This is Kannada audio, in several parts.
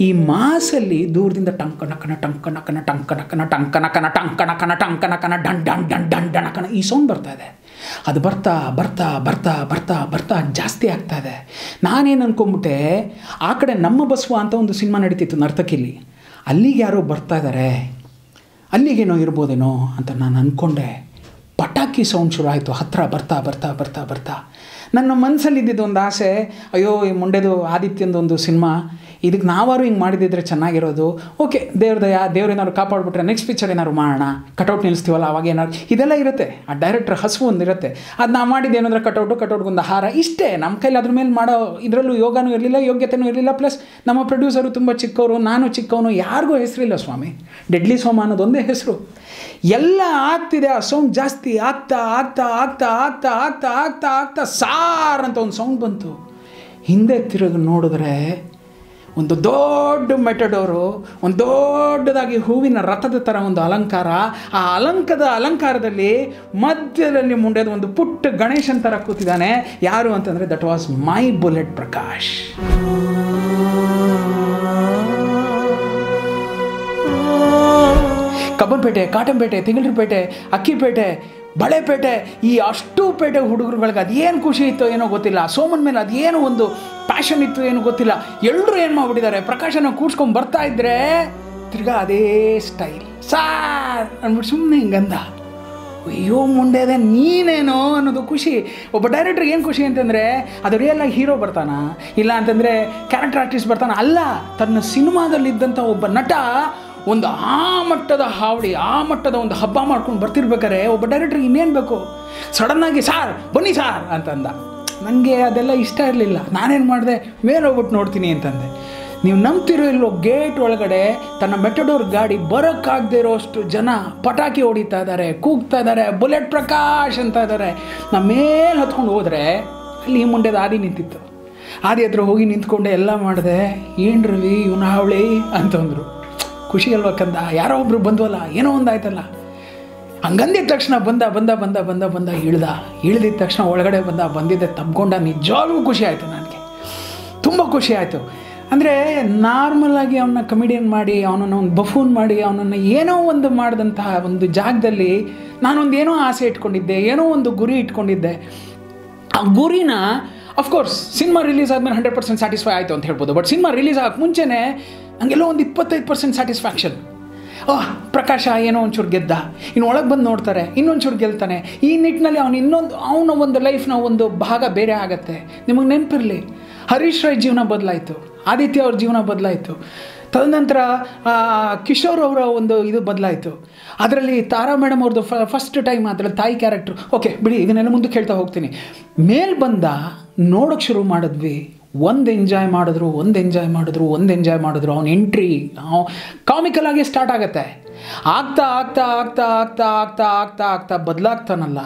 ಈ ಮಾಸಲ್ಲಿ ದೂರದಿಂದ ಟಂಕನಕನ ಟಂಕನಕನ ಟಂಕನಕನ ಟಂಕನಕನ ಟಂಕನಕನ ಟಂಕನಕನ ಡನ್ ಡನ್ ಡನ್ ಡನ್ ಡಣಕನ ಈ ಸೌಂಡ್ ಬರ್ತಾ ಇದೆ. ಅದು ಬರ್ತಾ ಬರ್ತಾ ಬರ್ತಾ ಬರ್ತಾ ಬರ್ತಾ ಜಾಸ್ತಿ ಆಗ್ತಾ ಇದೆ. ನಾನೇನು ಅನ್ಕೊಂಬಿಟ್ಟೆ, ಆ ಕಡೆ ನಮ್ಮ ಬಸವ ಅಂತ ಒಂದು ಸಿನಿಮಾ ನಡೀತಿತ್ತು ನರ್ತಕಿಲಿ, ಅಲ್ಲಿಗೆ ಯಾರೋ ಬರ್ತಾ ಇದ್ದಾರೆ, ಅಲ್ಲಿಗೇನೋ ಇರ್ಬೋದೇನೋ ಅಂತ ನಾನು ಅಂದ್ಕೊಂಡೆ. ಪಟಾಕಿ ಸೌಂಡ್ ಶುರು ಆಯಿತು. ಹತ್ತಿರ ಬರ್ತಾ ಬರ್ತಾ ಬರ್ತಾ ಬರ್ತಾ ನನ್ನ ಮನಸ್ಸಲ್ಲಿದ್ದಿದ್ದು ಒಂದು ಆಸೆ, ಅಯ್ಯೋ ಈ ಮುಂಡೆದು ಆದಿತ್ಯಂದು ಒಂದು ಸಿನಿಮಾ, ಇದಕ್ಕೆ ನಾವಾರು ಹಿಂಗೆ ಮಾಡಿದಿದ್ರೆ ಚೆನ್ನಾಗಿರೋದು. ಓಕೆ, ದೇವ್ರೇನಾದ್ರು ಕಾಪಾಡ್ಬಿಟ್ರೆ ನೆಕ್ಸ್ಟ್ ಪಿಕ್ಚರ್ ಏನಾದ್ರು ಮಾಡೋಣ, ಕಟೌಟ್ ನಿಲ್ಲಿಸ್ತೀವಲ್ಲ ಅವಾಗ ಏನಾದ್ರು ಇದೆಲ್ಲ ಇರುತ್ತೆ. ಆ ಡೈರೆಕ್ಟ್ರ್ ಹಸು ಒಂದು ಇರುತ್ತೆ. ಅದು ನಾವು ಮಾಡಿದ್ದೇನೆಂದ್ರೆ ಕಟೌಟ್ಗೊಂದು ಹಾರ, ಇಷ್ಟೇ. ನಮ್ಮ ಕೈಲಿ ಅದ್ರ ಮೇಲೆ ಮಾಡೋ ಇದರಲ್ಲೂ ಯೋಗನೂ ಇರಲಿಲ್ಲ, ಯೋಗ್ಯತೆಯೂ ಇರಲಿಲ್ಲ. ಪ್ಲಸ್ ನಮ್ಮ ಪ್ರೊಡ್ಯೂಸರು ತುಂಬ ಚಿಕ್ಕವರು, ನಾನು ಚಿಕ್ಕವನು, ಯಾರಿಗೂ ಹೆಸರಿಲ್ಲ ಸ್ವಾಮಿ. ಡೆಡ್ಲಿ ಸೋಮ ಅನ್ನೋದೊಂದೇ ಹೆಸರು. ಎಲ್ಲ ಆಗ್ತಿದೆ, ಆ ಸೌಂಡ್ ಜಾಸ್ತಿ ಆಗ್ತಾ ಆಗ್ತಾ ಆಗ್ತಾ ಆಗ್ತಾ ಆಗ್ತಾ ಆಗ್ತಾ ಆಗ್ತಾ ಸಾರ್ ಅಂತ ಒಂದು ಸೌಂಡ್ ಬಂತು. ಹಿಂದೆ ತಿರುಗಿ ನೋಡಿದ್ರೆ ಒಂದು ದೊಡ್ಡ ಮೆಟಡೋರು, ಒಂದು ದೊಡ್ಡದಾಗಿ ಹೂವಿನ ರಥದ ಥರ ಒಂದು ಅಲಂಕಾರ. ಆ ಅಲಂಕಾರದಲ್ಲಿ ಮಧ್ಯದಲ್ಲಿ ಮುಂಡೆದ ಒಂದು ಪುಟ್ಟ ಗಣೇಶನ್ ಥರ ಕೂತಿದ್ದಾನೆ. ಯಾರು ಅಂತಂದರೆ that was my bullet Prakash. Cubbonpete, Cottonpete, Thingalapete, Akkipete, Balepete, ಈ ಅಷ್ಟು ಪೇಟೆ ಹುಡುಗರುಗಳಿಗೆ ಅದೇನು ಖುಷಿ ಇತ್ತು ಏನೋ ಗೊತ್ತಿಲ್ಲ. ಸೋಮನ್ ಮೇಲೆ ಅದೇನು ಒಂದು ಪ್ಯಾಷನ್ ಇತ್ತು ಏನೋ ಗೊತ್ತಿಲ್ಲ. ಎಲ್ಲರೂ ಏನು ಮಾಡ್ಬಿಟ್ಟಿದ್ದಾರೆ, ಪ್ರಕಾಶನ ಕೂಡ್ಸ್ಕೊಂಡು ಬರ್ತಾ ಇದ್ರೆ ತಿರ್ಗಾ ಅದೇ ಸ್ಟೈಲ್ ಸಾರ್ ಅಂದ್ಬಿಟ್ಟು ಸುಮ್ಮನೆ ಹಿಂಗಂದ. ಅಯ್ಯೋ ಮುಂಡೆದೆ ನೀನೇನೋ ಅನ್ನೋದು ಖುಷಿ. ಒಬ್ಬ ಡೈರೆಕ್ಟ್ರಿಗೆ ಏನು ಖುಷಿ ಅಂತಂದರೆ ಅದು ರಿಯಲ್ ಆಗಿ ಹೀರೋ ಬರ್ತಾನ, ಇಲ್ಲ ಅಂತಂದರೆ ಕ್ಯಾರೆಕ್ಟರ್ ಆರ್ಟಿಸ್ಟ್ ಬರ್ತಾನ, ಅಲ್ಲ, ತನ್ನ ಸಿನಿಮಾದಲ್ಲಿದ್ದಂಥ ಒಬ್ಬ ನಟ ಒಂದು ಆ ಮಟ್ಟದ ಹಾವಳಿ, ಆ ಮಟ್ಟದ ಒಂದು ಹಬ್ಬ ಮಾಡ್ಕೊಂಡು ಬರ್ತಿರ್ಬೇಕಾರೆ ಒಬ್ಬ ಡೈರೆಕ್ಟ್ರಿಗೆ ಇನ್ನೇನು ಬೇಕು? ಸಡನ್ನಾಗಿ ಸಾರ್ ಬನ್ನಿ ಸಾರ್ ಅಂತಂದ. ನನಗೆ ಅದೆಲ್ಲ ಇಷ್ಟ ಇರಲಿಲ್ಲ. ನಾನೇನು ಮಾಡಿದೆ, ಮೇಲೆ ಹೋಗ್ಬಿಟ್ಟು ನೋಡ್ತೀನಿ ಅಂತಂದೆ. ನೀವು ನಂಬ್ತಿರೋ ಇಲ್ಲೋ, ಗೇಟ್ ಒಳಗಡೆ ತನ್ನ ಮೆಟಡೋರ್ ಗಾಡಿ ಬರೋಕ್ಕಾಗದೇ ಇರೋಷ್ಟು ಜನ ಪಟಾಕಿ ಹೊಡಿತಾ ಇದ್ದಾರೆ, ಕೂಗ್ತಾ ಇದ್ದಾರೆ, ಬುಲೆಟ್ ಪ್ರಕಾಶ್ ಅಂತ ಇದ್ದಾರೆ. ನಮ್ಮ ಮೇಲೆ ಹತ್ಕೊಂಡು ಹೋದರೆ ಅಲ್ಲಿ ಈ ಮುಂಡೆದ ಆದಿ ನಿಂತಿತ್ತು. ಆದಿ ಹತ್ರ ಹೋಗಿ ನಿಂತ್ಕೊಂಡೆ ಎಲ್ಲ ಮಾಡಿದೆ. ಏನು ರವಿ ಇವನ ಹಾವಳಿ ಅಂತಂದರು. ಖುಷಿ ಅಲ್ವ ಕಂದ, ಯಾರೋ ಒಬ್ರು ಬಂದ್ವಲ್ಲ, ಏನೋ ಒಂದು ಆಯ್ತಲ್ಲ. ಹಂಗಂದಿದ ತಕ್ಷಣ ಬಂದ ಇಳಿದಿದ್ದ ತಕ್ಷಣ ಒಳಗಡೆ ಬಂದಿದ್ದೆ ತಬ್ಕೊಂಡ. ನಿಜವಾಗ್ಲೂ ಖುಷಿ ಆಯಿತು, ನನಗೆ ತುಂಬ ಖುಷಿ ಆಯಿತು. ಅಂದರೆ ನಾರ್ಮಲಾಗಿ ಅವನ್ನ ಕಮಿಡಿಯನ್ ಮಾಡಿ, ಅವನನ್ನು ಒಂದು ಬಫೂನ್ ಮಾಡಿ, ಅವನನ್ನು ಏನೋ ಒಂದು ಮಾಡಿದಂತಹ ಒಂದು ಜಾಗದಲ್ಲಿ ನಾನೊಂದು ಏನೋ ಆಸೆ ಇಟ್ಕೊಂಡಿದ್ದೆ, ಏನೋ ಒಂದು ಗುರಿ ಇಟ್ಕೊಂಡಿದ್ದೆ. ಆ ಗುರಿನ ಅಫ್ಕೋರ್ಸ್ ಸಿನಿಮಾ ರಿಲೀಸ್ ಆದಮೇಲೆ 100% ಸ್ಯಾಟಿಸ್ಫೈ ಆಯಿತು ಅಂತ ಹೇಳ್ಬೋದು. ಬಟ್ ಸಿನಿಮಾ ರಿಲೀಸ್ ಆಗೋಕ್ಕೆ ಮುಂಚೆನೇ ನನಗೆಲ್ಲೋ ಒಂದು 25% ಸ್ಯಾಟಿಸ್ಫ್ಯಾಕ್ಷನ್. ಪ್ರಕಾಶ ಏನೋ ಒಂಚೂರು ಗೆದ್ದ, ಇನ್ನು ಒಳಗೆ ಬಂದು ನೋಡ್ತಾರೆ, ಇನ್ನೊಂಚೂರು ಗೆಲ್ತಾನೆ. ಈ ನಿಟ್ಟಿನಲ್ಲಿ ಅವನ ಒಂದು ಲೈಫ್ನ ಒಂದು ಭಾಗ ಬೇರೆ ಆಗುತ್ತೆ. ನಿಮಗೆ ನೆನಪಿರಲಿ, ಹರೀಶ್ ರಾಯ್ ಜೀವನ ಬದಲಾಯಿತು, ಆದಿತ್ಯ ಅವ್ರ ಜೀವನ ಬದಲಾಯಿತು, ತದನಂತರ ಕಿಶೋರ್ ಅವರ ಒಂದು ಇದು ಬದಲಾಯಿತು. ಅದರಲ್ಲಿ ತಾರಾ ಮೇಡಮ್ ಅವ್ರದ್ದು ಫಸ್ಟ್ ಟೈಮ್ ಅದರಲ್ಲಿ ತಾಯಿ ಕ್ಯಾರೆಕ್ಟ್ರು. ಓಕೆ ಬಿಡಿ, ಇದನ್ನೆಲ್ಲ ಮುಂದಕ್ಕೆ ಹೇಳ್ತಾ ಹೋಗ್ತೀನಿ. ಮೇಲೆ ಬಂದ ನೋಡೋಕ್ಕೆ ಶುರು ಮಾಡಿದ್ವಿ. ಒಂದು ಎಂಜಾಯ್ ಮಾಡಿದ್ರು. ಅವನ ಎಂಟ್ರಿ ಕಾಮಿಕಲ್ ಆಗಿ ಸ್ಟಾರ್ಟ್ ಆಗುತ್ತೆ. ಆಗ್ತಾ ಬದಲಾಗ್ತಾನಲ್ಲ.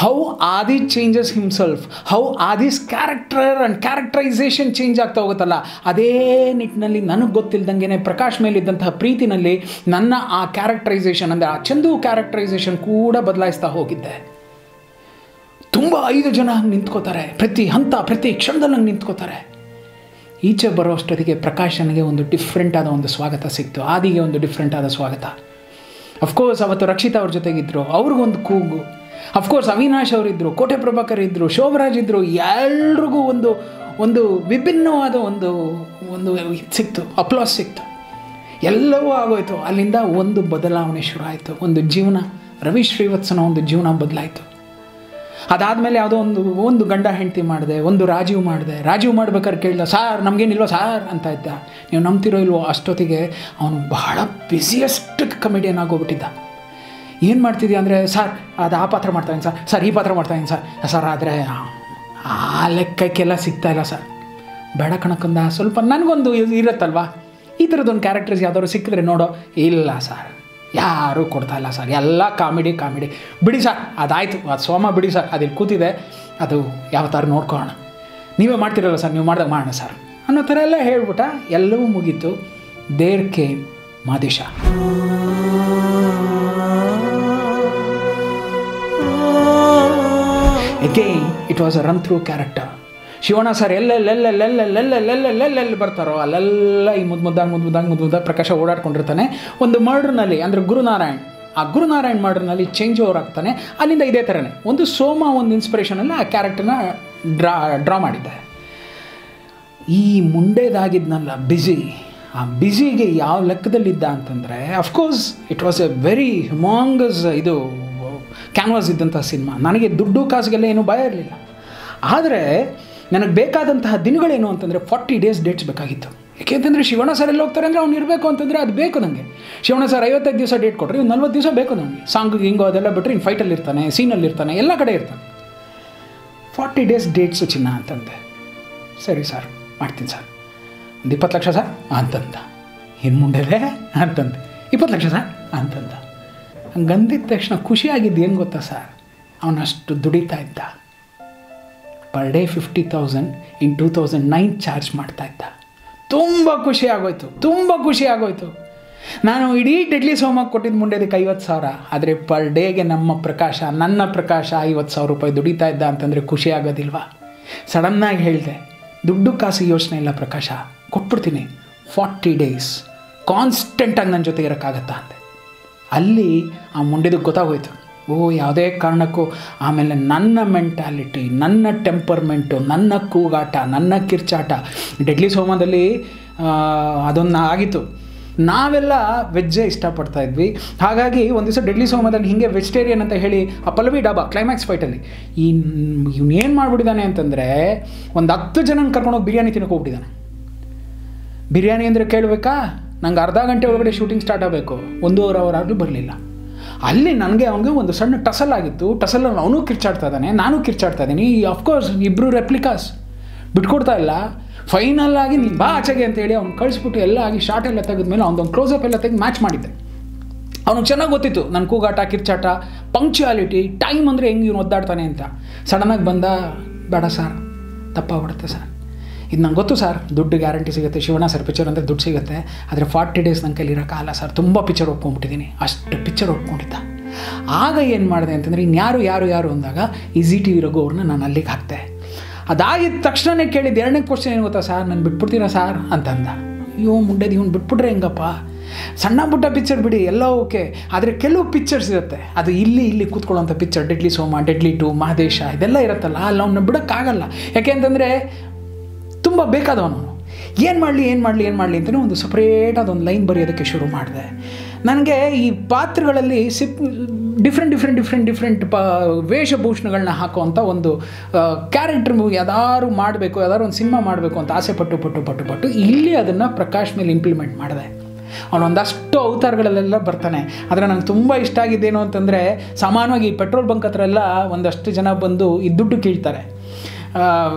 How Aadi changes himself, how Aadi's character and characterization change ಆಗ್ತಾ ಹೋಗುತ್ತಲ್ಲ, ಅದೇ ನಿಟ್ಟಿನಲ್ಲಿ ನನಗೆ ಗೊತ್ತಿಲ್ದಂಗೆ ಪ್ರಕಾಶ್ ಮೇಲಿದ್ದಂತಹ ಪ್ರೀತಿನಲ್ಲಿ ನನ್ನ ಆ ಕ್ಯಾರೆಕ್ಟರೈಸೇಷನ್ ಅಂದರೆ ಆ ಚಂದು ಕ್ಯಾರೆಕ್ಟರೈಸೇಷನ್ ಕೂಡ ಬದಲಾಯಿಸ್ತಾ ಹೋಗಿದ್ದೆ. ತುಂಬ 5 ಜನ ಹಂಗೆ ನಿಂತ್ಕೋತಾರೆ, ಪ್ರತಿ ಹಂತ ಪ್ರತಿ ಕ್ಷಣದಲ್ಲಿ ಹಂಗೆ ನಿಂತ್ಕೋತಾರೆ. ಈಚೆ ಬರೋ ಅಷ್ಟೊತ್ತಿಗೆ ಪ್ರಕಾಶನಿಗೆ ಒಂದು ಡಿಫ್ರೆಂಟ್ ಆದ ಒಂದು ಸ್ವಾಗತ ಸಿಕ್ತು, ಆದಿಗೆ ಒಂದು ಡಿಫ್ರೆಂಟ್ ಆದ ಸ್ವಾಗತ. ಅಫ್ಕೋರ್ಸ್ ಅವತ್ತು ರಕ್ಷಿತಾ ಅವ್ರ ಜೊತೆಗಿದ್ದರು, ಅವ್ರಿಗೊಂದು ಕೂಗು. ಅಫ್ಕೋರ್ಸ್ ಅವಿನಾಶ್ ಅವರಿದ್ದರು, ಕೋಟೆ ಪ್ರಭಾಕರ್ ಇದ್ದರು, ಶೋಭರಾಜ್ ಇದ್ದರು. ಎಲ್ರಿಗೂ ಒಂದು ವಿಭಿನ್ನವಾದ ಒಂದು ಸಿಕ್ತು, ಅಪ್ಲಾಸ್ ಸಿಕ್ತು. ಎಲ್ಲವೂ ಆಗೋಯ್ತು. ಅಲ್ಲಿಂದ ಒಂದು ಬದಲಾವಣೆ ಶುರು ಆಯಿತು. ಒಂದು ಜೀವನ, ರವಿ ಶ್ರೀವತ್ಸನ ಒಂದು ಜೀವನ ಬದಲಾಯಿತು. ಅದಾದಮೇಲೆ ಯಾವುದೋ ಒಂದು ಗಂಡ ಹೆಂಡತಿ ಮಾಡಿದೆ, ಒಂದು ರಾಜೀವ್ ಮಾಡಿದೆ. ರಾಜೀವ್ ಮಾಡ್ಬೇಕಾದ್ರೆ ಕೇಳಿದ, ಸಾರ್ ನಮಗೇನಿಲ್ವ ಸಾರ್ ಅಂತ ಇದ್ದ. ನೀವು ನಂಬ್ತಿರೋ ಇಲ್ವೋ, ಅಷ್ಟೊತ್ತಿಗೆ ಅವನು ಬಹಳ ಬ್ಯುಸಿಯೆಸ್ಟ್ ಕಮಿಡಿಯನ್ ಆಗೋಗ್ಬಿಟ್ಟಿದ್ದ. ಏನು ಮಾಡ್ತಿದ್ಯಾ ಅಂದರೆ, ಸರ್ ಅದು ಆ ಪಾತ್ರ ಮಾಡ್ತಾಯಿದ್ದೀನಿ ಸರ್ ಈ ಪಾತ್ರ ಮಾಡ್ತಾಯಿದ್ದೀನಿ ಸರ್ ಆದರೆ ಆ ಲೆಕ್ಕಕ್ಕೆಲ್ಲ ಸಿಗ್ತಾಯಿಲ್ಲ ಸರ್. ಬೇಡ ಕಣಕ್ಕಂದ, ಸ್ವಲ್ಪ ನನಗೊಂದು ಇರುತ್ತಲ್ವ, ಈ ಥರದ್ದೊಂದು ಕ್ಯಾರೆಕ್ಟರ್ಸ್ ಯಾವ್ದಾದ್ರು ಸಿಕ್ಕಿದ್ರೆ ನೋಡೋ. ಇಲ್ಲ ಸರ್, ಯಾರೂ ಕೊಡ್ತಾಯಿಲ್ಲ ಸರ್, ಎಲ್ಲ ಕಾಮಿಡಿ ಬಿಡಿ ಸರ್, ಅದಾಯಿತು, ಅದು ಸೋಮ ಬಿಡಿ ಸರ್, ಅದಿಲ್ಲಿ ಕೂತಿದೆ, ಅದು ಯಾವ ಥರ ನೋಡ್ಕೊಳ್ಳೋಣ, ನೀವೇ ಮಾಡ್ತಿರಲ್ಲ ಸರ್, ನೀವು ಮಾಡ್ದಾಗ ಮಾಡೋಣ ಸರ್ ಅನ್ನೋ ಥರ ಎಲ್ಲ ಹೇಳ್ಬಿಟ್ಟ. ಎಲ್ಲವೂ ಮುಗೀತು. There came Madesha. Again, it was a run-through character. Shivanna sir ಎಲ್ಲೆಲ್ಲೆಲ್ಲೆಲ್ಲೆಲ್ಲೆಲ್ಲೆಲ್ಲೆಲ್ಲೆಲ್ಲೆಲ್ಲಿ ಬರ್ತಾರೋ ಅಲ್ಲೆಲ್ಲ ಈ ಮುದ್ದಾಗಿ ಪ್ರಕಾಶ ಓಡಾಡ್ಕೊಂಡಿರ್ತಾನೆ. ಒಂದು ಮರ್ಡ್ರ್ನಲ್ಲಿ ಅಂದರೆ ಗುರುನಾರಾಯಣ್, ಆ ಗುರುನಾರಾಯಣ್ ಮರ್ಡ್ರ್ನಲ್ಲಿ ಚೇಂಜ್ ಓವರ್ ಆಗ್ತಾನೆ. ಅಲ್ಲಿಂದ ಇದೇ ಥರನೇ ಒಂದು ಸೋಮ ಒಂದು ಇನ್ಸ್ಪಿರೇಷನಲ್ಲಿ ಆ ಕ್ಯಾರೆಕ್ಟರ್ನ ಡ್ರಾ ಮಾಡಿದ್ದೆ. ಈ ಮುಂಡೆದಾಗಿದ್ನಲ್ಲ ಬ್ಯುಸಿ, ಆ ಬ್ಯುಸಿಗೆ ಯಾವ ಲೆಕ್ಕದಲ್ಲಿದ್ದ ಅಂತಂದರೆ, of course it was a very humongous ಇದು ಕ್ಯಾನ್ವಾಸ್ ಇದ್ದಂಥ ಸಿನಿಮಾ. ನನಗೆ ದುಡ್ಡು ಕಾಸಿಗೆಲ್ಲ ಏನೂ ಭಯ ಇರಲಿಲ್ಲ. ಆದರೆ ನನಗೆ ಬೇಕಾದಂತಹ ದಿನಗಳೇನು ಅಂತಂದರೆ 40 days ಡೇಟ್ಸ್ ಬೇಕಾಗಿತ್ತು. ಯಾಕೆಂತಂದರೆ ಶಿವಣ್ಣ ಸರ್ ಎಲ್ಲ ಹೋಗ್ತಾರೆ ಅಂದರೆ ಅವ್ನು ಇರಬೇಕು ಅಂತಂದರೆ ಅದು ಬೇಕು ನನಗೆ. ಶಿವಣ್ಣ ಸರ್ 55 ದಿವಸ ಡೇಟ್ ಕೊಟ್ಟರೆ 40 ದಿವಸ ಬೇಕು ನನಗೆ. ಸಾಂಗು ಹಿಂಗೋ ಅದೆಲ್ಲ ಬಿಟ್ಟರೆ ಇನ್ನು ಫೈಟಲ್ಲಿ ಇರ್ತಾನೆ, ಸೀನಲ್ಲಿ ಇರ್ತಾನೆ, ಎಲ್ಲ ಕಡೆ ಇರ್ತಾನೆ. 40 days ಡೇಟ್ಸು ಚಿನ್ನ ಅಂತಂದೆ. ಸರಿ ಸರ್ ಮಾಡ್ತೀನಿ ಸರ್, ಒಂದು 20 ಲಕ್ಷ ಸರ್ ಅಂತಂದ. ಏನು ಮುಂಡೆದೆ ಅಂತಂದೆ. 20 ಲಕ್ಷ ಸರ್ ಅಂತಂದ. ಹಂಗಂದಿದ ತಕ್ಷಣ ಖುಷಿಯಾಗಿದ್ದು ಏನು ಗೊತ್ತಾ ಸರ್, ಅವನಷ್ಟು ದುಡಿತಾ ಇದ್ದ. ಪರ್ ಡೇ 50,000 ಇನ್ 2009 ಚಾರ್ಜ್ ಮಾಡ್ತಾಯಿದ್ದ. ತುಂಬ ಖುಷಿ ಆಗೋಯ್ತು. ನಾನು ಇಡೀ ಡೆಡ್ಲಿ ಸೋಮಾಗಿ ಕೊಟ್ಟಿದ್ದು ಮುಂಡೆದಕ್ಕೆ 50,000, ಆದರೆ ಪರ್ ಡೇಗೆ ನನ್ನ ಪ್ರಕಾಶ 50,000 ರೂಪಾಯಿ ದುಡಿತಾ ಇದ್ದ ಅಂತಂದರೆ ಖುಷಿ ಆಗೋದಿಲ್ವಾ? ಸಡನ್ನಾಗಿ ಹೇಳಿದೆ, ದುಡ್ಡು ಕಾಸು ಯೋಚನೆ ಇಲ್ಲ ಪ್ರಕಾಶ, ಕೊಟ್ಬಿಡ್ತೀನಿ 40 days ಕಾನ್ಸ್ಟೆಂಟಾಗಿ ನನ್ನ ಜೊತೆ ಇರೋಕ್ಕಾಗತ್ತಾ ಅಂದೆ. ಅಲ್ಲಿ ಆ ಮುಂಡೆದಕ್ಕೆ ಗೊತ್ತಾಗೋಯ್ತು, ಯಾವುದೇ ಕಾರಣಕ್ಕೂ. ಆಮೇಲೆ ನನ್ನ ಮೆಂಟ್ಯಾಲಿಟಿ, ನನ್ನ ಟೆಂಪರ್ಮೆಂಟು, ನನ್ನ ಕೂಗಾಟ, ನನ್ನ ಕಿರ್ಚಾಟ ಡೆಡ್ಲಿ ಸೋಮದಲ್ಲಿ ಅದೊಂದು ಆಗಿತ್ತು. ನಾವೆಲ್ಲ ವೆಜ್ಜೇ ಇಷ್ಟಪಡ್ತಾ ಇದ್ವಿ. ಹಾಗಾಗಿ ಒಂದು ದಿವಸ ಡೆಡ್ಲಿ ಸೋಮದಲ್ಲಿ ಹೀಗೆ ವೆಜಿಟೇರಿಯನ್ ಅಂತ ಹೇಳಿ ಆ ಪಲ್ಲವಿ ಡಾಬಾ ಕ್ಲೈಮ್ಯಾಕ್ಸ್ ಫೈಟಲ್ಲಿ ಇವನೇನು ಮಾಡಿಬಿಟ್ಟಿದ್ದಾನೆ ಅಂತಂದರೆ, ಒಂದು 10 ಜನನ ಕರ್ಕೊಂಡೋಗಿ ಬಿರಿಯಾನಿ ತಿನ್ನೋಕೆ ಹೋಗ್ಬಿಟ್ಟಿದ್ದಾನೆ. ಬಿರಿಯಾನಿ ಅಂದರೆ ಕೇಳಬೇಕಾ, ನಂಗೆ ಅರ್ಧ ಗಂಟೆ ಒಳಗಡೆ ಶೂಟಿಂಗ್ ಸ್ಟಾರ್ಟ್ ಆಗಬೇಕು, 1.5 hour ಆಗಲೂ ಬರಲಿಲ್ಲ. ಅಲ್ಲಿ ನನಗೆ ಅವನಿಗೆ ಒಂದು ಸಣ್ಣ ಟಸಲ್ ಆಗಿತ್ತು. ಟಸಲಲ್ಲಿ ಅವನು ಕಿರ್ಚಾಡ್ತಾ ಇದ್ದಾನೆ, ನಾನು ಕಿರ್ಚಾಡ್ತಾ ಇದ್ದೀನಿ. ಅಫ್ಕೋರ್ಸ್ ಇಬ್ಬರು ರೆಪ್ಲಿಕಾಸ್ ಬಿಟ್ಕೊಡ್ತಾ ಇಲ್ಲ. ಫೈನಲ್ ಆಗಿ ನೀನು ಬಾ ಆಚೆಗೆ ಅಂತೇಳಿ ಅವ್ನು ಕಳಿಸ್ಬಿಟ್ಟು ಎಲ್ಲ ಆಗಿ ಶಾರ್ಟ್ ಎಲ್ಲ ತೆಗೆದ್ಮೇಲೆ ಅವ್ನೊಂದು ಕ್ಲೋಸಪ್ ಎಲ್ಲ ತೆಗೆದು ಮ್ಯಾಚ್ ಮಾಡಿದ್ದೆ. ಅವ್ನಿಗೆ ಚೆನ್ನಾಗಿ ಗೊತ್ತಿತ್ತು ನನ್ನ ಕೂಗಾಟ, ಕಿರ್ಚಾಟ, ಪಂಕ್ಚುಯಾಲಿಟಿ, ಟೈಮ್ ಅಂದರೆ ಹೆಂಗೆ ಇವನು ಒದ್ದಾಡ್ತಾನೆ ಅಂತ. ಸಡನ್ನಾಗಿ ಬಂದ, ಬೇಡ ಸರ್ ತಪ್ಪಾಗ್ಬಿಡುತ್ತೆ ಸರ್, ಇದು ನಂಗೆ ಗೊತ್ತು ಸರ್, ದುಡ್ಡು ಗ್ಯಾರಂಟಿ ಸಿಗುತ್ತೆ, ಶಿವಣ್ಣ ಸರ್ ಪಿಕ್ಚರ್ ಅಂದರೆ ದುಡ್ಡು ಸಿಗುತ್ತೆ, ಆದರೆ 40 days ನನ್ನ ಕೈಲಿ ಇರೋಕ್ಕಾಗಲ್ಲ ಸರ್, ತುಂಬ ಪಿಕ್ಚರ್ ಒಪ್ಕೊಂಡ್ಬಿಟ್ಟಿದ್ದೀನಿ. ಅಷ್ಟು ಪಿಕ್ಚರ್ ಒಪ್ಕೊಂಡಿದ್ದ. ಆಗ ಏನು ಮಾಡಿದೆ ಅಂತಂದರೆ, ಇನ್ಯಾರು ಯಾರು ಅಂದಾಗ ಈಸಿ ಟಿ ವಿ ರಘು ಅವ್ರನ್ನ ನಾನು ಅಲ್ಲಿಗೆ ಹಾಕ್ತೆ. ಅದಾಗಿದ್ದ ತಕ್ಷಣವೇ ಕೇಳಿದ್ದು 2ನೇ ಕ್ವಶನ್ ಏನು ಗೊತ್ತಾ ಸರ್, ನಾನು ಬಿಟ್ಬಿಡ್ತೀರಾ ಸರ್ ಅಂತಂದ. ಅಯ್ಯೋ ಮುಂಡೆದು ಇವನು ಬಿಟ್ಬಿಟ್ರೆ ಹೆಂಗಪ್ಪ, ಸಣ್ಣ ಪುಟ್ಟ ಪಿಕ್ಚರ್ ಬಿಡಿ ಎಲ್ಲ ಓಕೆ, ಆದರೆ ಕೆಲವು ಪಿಕ್ಚರ್ಸ್ ಇರುತ್ತೆ, ಅದು ಇಲ್ಲಿ ಕೂತ್ಕೊಳ್ಳೋಂಥ ಪಿಕ್ಚರ್, ಡೆಡ್ಲಿ ಸೋಮ, ಡೆಡ್ಲಿ 2, ಮಹದೇಶ ಇದೆಲ್ಲ ಇರುತ್ತಲ್ಲ, ಅಲ್ಲಿ ಅವನ್ನ ಬಿಡೋಕ್ಕಾಗಲ್ಲ. ಯಾಕೆ ಅಂತಂದರೆ ತುಂಬ ಬೇಕಾದವನು. ಏನು ಮಾಡಲಿ ಅಂತಲೇ ಒಂದು ಸಪ್ರೇಟ್ ಅದೊಂದು ಲೈನ್ ಬರೆಯೋದಕ್ಕೆ ಶುರು ಮಾಡಿದೆ. ನನಗೆ ಈ ಪಾತ್ರಗಳಲ್ಲಿ ಡಿಫ್ರೆಂಟ್ ವೇಷಭೂಷಣಗಳನ್ನ ಹಾಕುವಂಥ ಒಂದು ಕ್ಯಾರೆಕ್ಟರ್ ಯಾವ್ದಾದ್ರು ಮಾಡಬೇಕು, ಯಾವ್ದಾದ್ರು ಒಂದು ಸಿನಿಮಾ ಮಾಡಬೇಕು ಅಂತ ಆಸೆ ಪಟ್ಟು ಇಲ್ಲಿ ಅದನ್ನು ಪ್ರಕಾಶ್ ಮೇಲೆ ಇಂಪ್ಲಿಮೆಂಟ್ ಮಾಡಿದೆ. ಅವನೊಂದಷ್ಟು ಅವತಾರಗಳಲ್ಲೆಲ್ಲ ಬರ್ತಾನೆ. ಆದರೆ ನನಗೆ ತುಂಬ ಇಷ್ಟ ಆಗಿದ್ದೇನು ಅಂತಂದರೆ, ಸಾಮಾನ್ಯವಾಗಿ ಪೆಟ್ರೋಲ್ ಬಂಕ್ ಹತ್ರ ಎಲ್ಲ ಒಂದಷ್ಟು ಜನ ಬಂದು ಈ ದುಡ್ಡು ಕೇಳ್ತಾರೆ.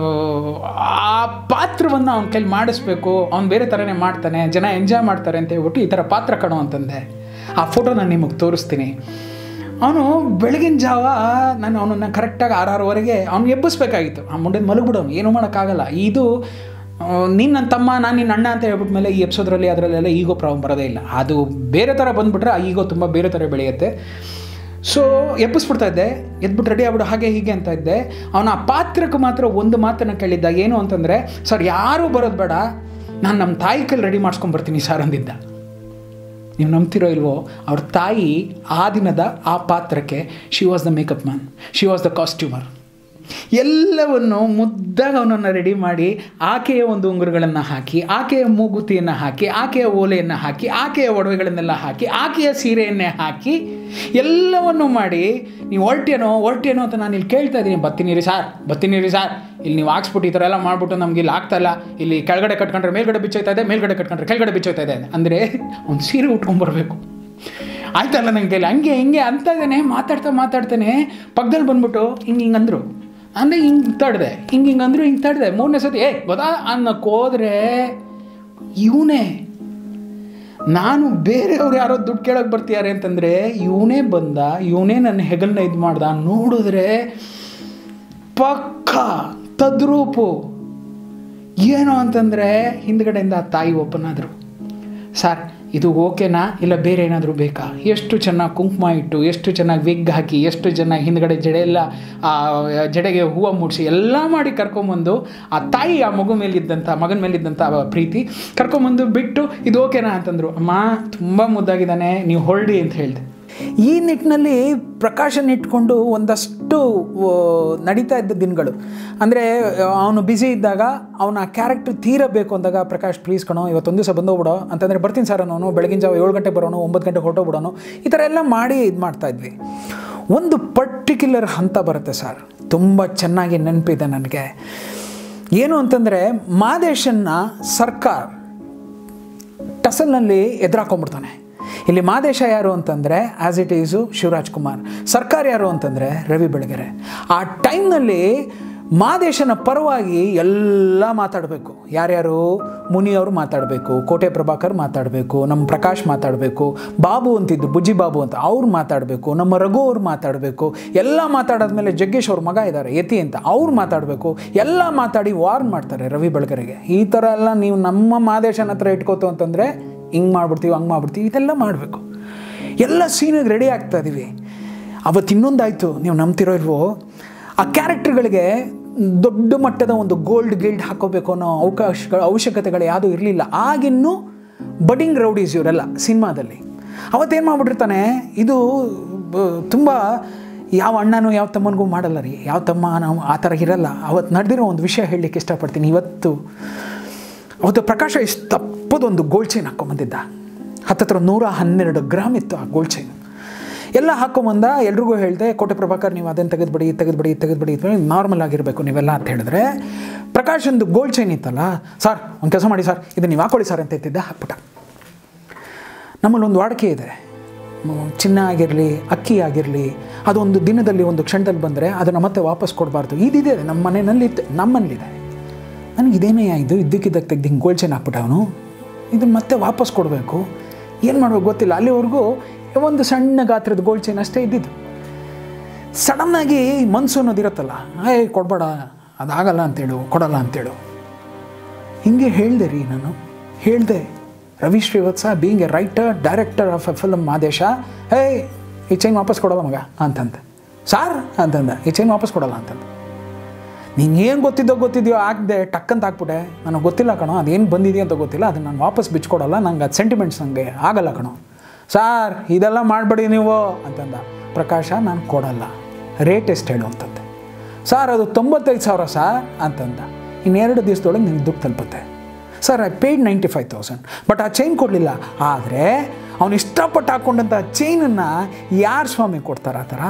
ಆ ಪಾತ್ರವನ್ನು ಅವನ ಕೈಲಿ ಮಾಡಿಸ್ಬೇಕು, ಅವ್ನು ಬೇರೆ ಥರನೇ ಮಾಡ್ತಾನೆ, ಜನ ಎಂಜಾಯ್ ಮಾಡ್ತಾರೆ ಅಂತ ಹೇಳ್ಬಿಟ್ಟು ಈ ಥರ ಪಾತ್ರ ಕಣೋ ಅಂತಂದೆ. ಆ ಫೋಟೋ ನಾನು ನಿಮಗೆ ತೋರಿಸ್ತೀನಿ. ಅವನು ಬೆಳಗಿನ ಜಾವ ನಾನು ಅವನನ್ನು ಕರೆಕ್ಟಾಗಿ 6:30ವರೆಗೆ ಅವ್ನು ಎಬ್ಬಿಸ್ಬೇಕಾಗಿತ್ತು. ಆ ಮುಂದೆ ಮಲಗ್ಬಿಡೋನು, ಏನೂ ಮಾಡೋಕ್ಕಾಗಲ್ಲ. ಇದು ನೀನು ನನ್ನ ತಮ್ಮ, ನಾನು ನಿನ್ನ ಅಣ್ಣ ಅಂತ ಹೇಳ್ಬಿಟ್ಮೇಲೆ ಈ ಎಪಿಸೋದ್ರಲ್ಲಿ ಅದರಲ್ಲೆಲ್ಲ ಈಗೋ ಪ್ರಾಬ್ಲಮ್ ಬರೋದೇ ಇಲ್ಲ. ಅದು ಬೇರೆ ಥರ ಬಂದುಬಿಟ್ರೆ ಆ ಈಗೋ ತುಂಬ ಬೇರೆ ಥರ ಬೆಳೆಯುತ್ತೆ. ಸೊ ಎಬ್ಬಿಸ್ಬಿಡ್ತಾ ಇದ್ದೆ, ಎದ್ಬಿಟ್ಟು ರೆಡಿ ಆಗ್ಬಿಡು ಹಾಗೆ ಹೀಗೆ ಅಂತ ಇದ್ದೆ. ಅವನ ಆ ಪಾತ್ರಕ್ಕೆ ಮಾತ್ರ ಒಂದು ಮಾತನ್ನು ಕೇಳಿದ್ದ, ಏನು ಅಂತಂದರೆ, ಸರ್ ಯಾರೂ ಬರೋದು ಬೇಡ, ನಾನು ನಮ್ಮ ತಾಯಿ ಕೈಲಿ ರೆಡಿ ಮಾಡ್ಸ್ಕೊಂಬರ್ತೀನಿ ಸರ್ ಅಂದಿದ್ದ. ನೀವು ನಂಬ್ತಿರೋ ಇಲ್ವೋ, ಅವ್ರ ತಾಯಿ ಆ ದಿನದ ಆ ಪಾತ್ರಕ್ಕೆ she was the makeup man, she was the customer. ಎಲ್ಲವನ್ನು ಮುದ್ದಾಗಿ ಅವನನ್ನು ರೆಡಿ ಮಾಡಿ, ಆಕೆಯ ಒಂದು ಉಂಗುರಗಳನ್ನು ಹಾಕಿ, ಆಕೆಯ ಮೂಗುತಿಯನ್ನು ಹಾಕಿ, ಆಕೆಯ ಓಲೆಯನ್ನು ಹಾಕಿ, ಆಕೆಯ ಒಡವೆಗಳನ್ನೆಲ್ಲ ಹಾಕಿ, ಆಕೆಯ ಸೀರೆಯನ್ನೇ ಹಾಕಿ ಎಲ್ಲವನ್ನು ಮಾಡಿ, ನೀವು ಹೊರಟೇನೋ ಅಂತ ನಾನು ಇಲ್ಲಿ ಕೇಳ್ತಾ ಇದ್ದೀನಿ. ಬರ್ತೀನಿ ಸರ್, ಇಲ್ಲಿ ನೀವು ಹಾಕ್ಸ್ಬಿಟ್ಟು ಈ ಥರ ಎಲ್ಲ ಮಾಡಿಬಿಟ್ಟು ನಮ್ಗೆ ಇಲ್ಲಿ ಆಗ್ತಾಯಿಲ್ಲ, ಇಲ್ಲಿ ಕೆಳಗಡೆ ಕಟ್ಕೊಂಡ್ರೆ ಮೇಲ್ಗಡೆ ಬಿಚ್ಚೋಯ್ತಾ ಇದೆ, ಮೇಲ್ಗಡೆ ಕಟ್ಕೊಂಡ್ರೆ ಕೆಳಗಡೆ ಬಿಚ್ಚೋಯ್ತಾ ಇದೆ ಅಂದರೆ ಒಂದು ಸೀರೆ ಉಟ್ಕೊಂಡ್ಬರ್ಬೇಕು. ಆಯ್ತಲ್ಲ ನನ್ನ ಕೈಲಿ ಹಂಗೆ ಹಿಂಗೆ ಅಂತ ಇದ್ದಾನೆ. ಮಾತಾಡ್ತಾನೆ ಪಕ್ಕದಲ್ಲಿ ಬಂದ್ಬಿಟ್ಟು ಹಿಂಗಂದ್ರು, ಅಂದರೆ ಹಿಂಗೆ ತಡೆದೆ, ಹಿಂಗಂದ್ರು, ಹಿಂಗೆ ತಡೆದೆ. 3ನೇ ಸತಿ ಗೊತ್ತಾ ಅನ್ನಕ್ಕೆ ಹೋದರೆ ಇವನೇ, ನಾನು ಬೇರೆಯವ್ರು ಯಾರೋ ದುಡ್ಡು ಕೇಳೋಕ್ಕೆ ಬರ್ತಿದ್ದಾರೆ ಅಂತಂದರೆ ಇವನೇ ಬಂದ, ಇವನೇ ನನ್ನ ಹೆಗಲನ್ನ ಇದು ಮಾಡ್ದ. ನೋಡಿದ್ರೆ ಪಕ್ಕ ತದ್ರೂಪು. ಏನು ಅಂತಂದರೆ ಹಿಂದ್ಗಡೆಯಿಂದ ತಾಯಿ ಓಪನ್ ಆದರು. ಸರ್ ಇದು ಓಕೆನಾ ಇಲ್ಲ ಬೇರೆ ಏನಾದರೂ ಬೇಕಾ? ಎಷ್ಟು ಚೆನ್ನಾಗಿ ಕುಂಕುಮ ಇಟ್ಟು, ಎಷ್ಟು ಚೆನ್ನಾಗಿ ವಿಗ್ ಹಾಕಿ, ಎಷ್ಟು ಚೆನ್ನಾಗಿ ಹಿಂದ್ಗಡೆ ಜಡೆ ಎಲ್ಲ ಜಡೆಗೆ ಹೂವು ಮುಡಿಸಿ ಎಲ್ಲ ಮಾಡಿ ಕರ್ಕೊಂಬಂದು ಆ ತಾಯಿ ಆ ಮಗನ ಮೇಲಿದ್ದಂಥ ಪ್ರೀತಿ ಕರ್ಕೊಂಬಂದು ಬಿಟ್ಟು ಇದು ಓಕೆನಾ ಅಂತಂದರು. ಅಮ್ಮ ತುಂಬ ಮುದ್ದಾಗಿದ್ದಾನೆ, ನೀವು ಹೊರಡಿ ಅಂತ ಹೇಳಿದೆ. ಈ ನಿಟ್ಟಿನಲ್ಲಿ ಪ್ರಕಾಶನ ಇಟ್ಕೊಂಡು ಒಂದಷ್ಟು ನಡೀತಾ ಇದ್ದ ದಿನಗಳು. ಅಂದರೆ ಅವನು ಬ್ಯುಸಿ ಇದ್ದಾಗ ಅವನ ಕ್ಯಾರೆಕ್ಟರ್ ತೀರಬೇಕು ಅಂದಾಗ, ಪ್ರಕಾಶ್ ಪ್ಲೀಸ್ ಕಣೋ ಇವತ್ತೊಂದು ದಿವಸ ಬಂದೋಗ್ಬಿಡೋ ಅಂತಂದರೆ ಬರ್ತೀನಿ ಸರ್ ಅನ್ನೋನು, ಬೆಳಗಿನ ಜಾವ 7 ಗಂಟೆಗೆ ಬರೋನು, 9 ಗಂಟೆಗೆ ಹೊರಟೋಗ್ಬಿಡೋನು, ಈ ಥರ ಎಲ್ಲ ಮಾಡಿ ಇದು ಮಾಡ್ತಾಯಿದ್ವಿ. ಒಂದು ಪರ್ಟಿಕ್ಯುಲರ್ ಹಂತ ಬರುತ್ತೆ ಸರ್, ತುಂಬ ಚೆನ್ನಾಗಿ ನೆನಪಿದೆ ನನಗೆ. ಏನು ಅಂತಂದರೆ ಮಾದೇಶನ್ನ ಸರ್ಕಾರ ಟಸಲ್ನಲ್ಲಿ ಎದುರಾಕೊಂಡ್ಬಿಡ್ತಾನೆ. ಇಲ್ಲಿ ಮಾದೇಶ ಯಾರು ಅಂತಂದರೆ as it is Shivaraj Kumar, ಸರ್ಕಾರ ಯಾರು ಅಂತಂದರೆ ರವಿ ಬೆಳಗೆರೆ. ಆ ಟೈಮ್ನಲ್ಲಿ ಮಾದೇಶನ ಪರವಾಗಿ ಎಲ್ಲ ಮಾತಾಡಬೇಕು. ಯಾರ್ಯಾರು? ಮುನಿಯವರು ಮಾತಾಡಬೇಕು, ಕೋಟೆ ಪ್ರಭಾಕರ್ ಮಾತಾಡಬೇಕು, ನಮ್ಮ ಪ್ರಕಾಶ್ ಮಾತಾಡಬೇಕು, ಬಾಬು ಅಂತಿದ್ದು ಬುಜ್ಜಿ ಬಾಬು ಅಂತ ಅವ್ರು ಮಾತಾಡಬೇಕು, ನಮ್ಮ ರಘು ಅವ್ರು ಮಾತಾಡಬೇಕು. ಎಲ್ಲ ಮಾತಾಡಾದ್ಮೇಲೆ ಜಗ್ಗೇಶ್ ಅವ್ರ ಮಗ ಇದ್ದಾರೆ ಯತಿ ಅಂತ, ಅವ್ರು ಮಾತಾಡಬೇಕು. ಎಲ್ಲ ಮಾತಾಡಿ ವಾರ್ನ್ ಮಾಡ್ತಾರೆ ರವಿ ಬೆಳಗೆರೆಗೆ. ಈ ಥರ ಎಲ್ಲ ನೀವು ನಮ್ಮ ಮಾದೇಶನ ಹತ್ರ ಇಟ್ಕೋತು ಅಂತಂದರೆ ಹಿಂಗೆ ಮಾಡ್ಬಿಡ್ತೀವಿ, ಹಂಗೆ ಮಾಡ್ಬಿಡ್ತೀವಿ, ಇದೆಲ್ಲ ಮಾಡಬೇಕು. ಎಲ್ಲ ಸೀನಿಗೆ ರೆಡಿ ಆಗ್ತಾ ಇದ್ದೀವಿ. ಅವತ್ತು ಇನ್ನೊಂದಾಯಿತು, ನೀವು ನಂಬ್ತಿರೋ ಇಲ್ವೋ, ಆ ಕ್ಯಾರೆಕ್ಟರ್ಗಳಿಗೆ ದೊಡ್ಡ ಮಟ್ಟದ ಒಂದು ಗೋಲ್ಡ್ ಗಿಲ್ಡ್ ಹಾಕೋಬೇಕು ಅನ್ನೋ ಅವಶ್ಯಕತೆಗಳು ಯಾವುದೂ ಇರಲಿಲ್ಲ. ಆಗಿನ್ನೂ ಬಡಿಂಗ್ ರೌಡೀಸ್ ಇವರೆಲ್ಲ ಸಿನಿಮಾದಲ್ಲಿ. ಅವತ್ತೇನು ಮಾಡಿಬಿಟ್ಟಿರ್ತಾನೆ, ಇದು ತುಂಬ ಯಾವ ಅಣ್ಣನೂ ಯಾವ ತಮ್ಮನಿಗೂ ಮಾಡಲ್ಲ ರೀ, ಯಾವ ತಮ್ಮ ನಾವು ಆ ಥರ ಇರಲ್ಲ. ಅವತ್ತು ನಡೆದಿರೋ ಒಂದು ವಿಷಯ ಹೇಳಲಿಕ್ಕೆ ಇಷ್ಟಪಡ್ತೀನಿ. ಅವತ್ತು ಪ್ರಕಾಶ ಇಷ್ಟು ತಪ್ಪದೊಂದು ಗೋಲ್ಡ್ ಚೈನ್ ಹಾಕ್ಕೊಂಬಂದಿದ್ದ. ಹತ್ತತ್ರ 112 ಗ್ರಾಮ್ ಇತ್ತು ಆ ಗೋಲ್ಡ್ ಚೈನ್. ಎಲ್ಲ ಹಾಕ್ಕೊಂಬಂದ. ಎಲ್ರಿಗೂ ಹೇಳಿದೆ, ಕೋಟೆ ಪ್ರಭಾಕರ್ ನೀವು ಅದನ್ನು ತೆಗೆದುಬಿಡಿ ನಾರ್ಮಲ್ ಆಗಿರಬೇಕು ನೀವೆಲ್ಲ ಅಂತ ಹೇಳಿದ್ರೆ, ಪ್ರಕಾಶಂದು ಗೋಲ್ಡ್ ಚೈನ್ ಇತ್ತಲ್ಲ, ಸರ್ ಒಂದು ಕೆಲಸ ಮಾಡಿ ಸರ್, ಇದನ್ನು ನೀವು ಹಾಕ್ಕೊಳ್ಳಿ ಸರ್ ಅಂತ ಎತ್ತಿದ್ದೆ, ಹಾಕ್ಬಿಟ್ಟ. ನಮ್ಮಲ್ಲಿ ಒಂದು ವಾಡಿಕೆ ಇದೆ, ಚಿನ್ನ ಆಗಿರಲಿ ಅಕ್ಕಿ ಆಗಿರಲಿ, ಅದೊಂದು ದಿನದಲ್ಲಿ ಒಂದು ಕ್ಷಣದಲ್ಲಿ ಬಂದರೆ ಅದನ್ನು ಮತ್ತೆ ವಾಪಸ್ ಕೊಡಬಾರ್ದು. ಇದಿದೆ ನಮ್ಮ ಮನೆಯಲ್ಲಿತ್ತು, ನಮ್ಮನೇಲಿದೆ. ನನಗೆ ಇದೇನೇ ಇದು ಇದ್ದಕ್ಕಿದ್ದಕ್ಕೆ ತೆಗ್ದು ಹಿಂಗೆ ಗೋಲ್ಡ್ ಚೈನ್ ಹಾಕ್ಬಿಟ್ಟ ಅವನು, ಇದನ್ನು ಮತ್ತೆ ವಾಪಸ್ ಕೊಡಬೇಕು, ಏನು ಮಾಡಬೇಕು ಗೊತ್ತಿಲ್ಲ. ಅಲ್ಲಿವರೆಗೂ ಒಂದು ಸಣ್ಣ ಗಾತ್ರದ ಗೋಲ್ಡ್ ಚೈನ್ ಅಷ್ಟೇ ಇದ್ದಿದ್ದು. ಸಡನ್ನಾಗಿ ಮನಸ್ಸು ಅನ್ನೋದಿರುತ್ತಲ್ಲ, ಕೊಡಬೇಡ, ಅದಾಗಲ್ಲ ಅಂತೇಳು, ಕೊಡಲ್ಲ ಅಂತೇಳು. ಹಿಂಗೆ ಹೇಳಿದೆ ರೀ, ನಾನು ಹೇಳಿದೆ. Ravi Srivatsa being a writer director of a film Madesha, ಈ ಚೈನ್ ವಾಪಸ್ ಕೊಡಲ್ಲ ಮಗ ಅಂತಂದೆ. ಸಾರ್ ಅಂತಂದ, ಈ ಚೈನ್ ವಾಪಸ್ ಕೊಡಲ್ಲ ಅಂತಂದ. ನೀನು ಏನು ಗೊತ್ತಿದೆಯೋ ಹಾಕಿದೆ, ಟಕ್ಕಂತ ಹಾಕ್ಬಿಟ್ಟೆ, ನನಗೆ ಗೊತ್ತಿಲ್ಲ ಕಣೋ, ಅದೇನು ಬಂದಿದೆಯೋ ಅಂತ ಗೊತ್ತಿಲ್ಲ, ಅದನ್ನು ನಾನು ವಾಪಸ್ ಬಿಚ್ಕೊಡಲ್ಲ, ನಂಗೆ ಅದು ಸೆಂಟಿಮೆಂಟ್ಸ್ ನನಗೆ ಆಗಲ್ಲ ಕಣೋ. ಸಾರ್ ಇದೆಲ್ಲ ಮಾಡಬೇಡಿ ನೀವು ಅಂತಂದ. ಪ್ರಕಾಶ ನಾನು ಕೊಡಲ್ಲ, ರೇಟ್ ಎಷ್ಟು ಹೇಳು ಅಂತಂದೆ. ಸಾರ್ ಅದು 95,000 ಸಾರ್ ಅಂತಂದ. ಇನ್ನೆರಡು ದಿವಸದೊಳಗೆ ನಿನಗೆ ದುಡ್ಡು ತಲುಪುತ್ತೆ. ಸರ್ ಐ ಪೇಯ್ಡ್ 95,000, ಬಟ್ ಆ ಚೈನ್ ಕೊಡಲಿಲ್ಲ. ಆದರೆ ಅವನು ಇಷ್ಟಪಟ್ಟು ಹಾಕ್ಕೊಂಡಂಥ ಚೈನನ್ನು ಯಾರು ಸ್ವಾಮಿ ಕೊಡ್ತಾರೆ? ಆ ಥರ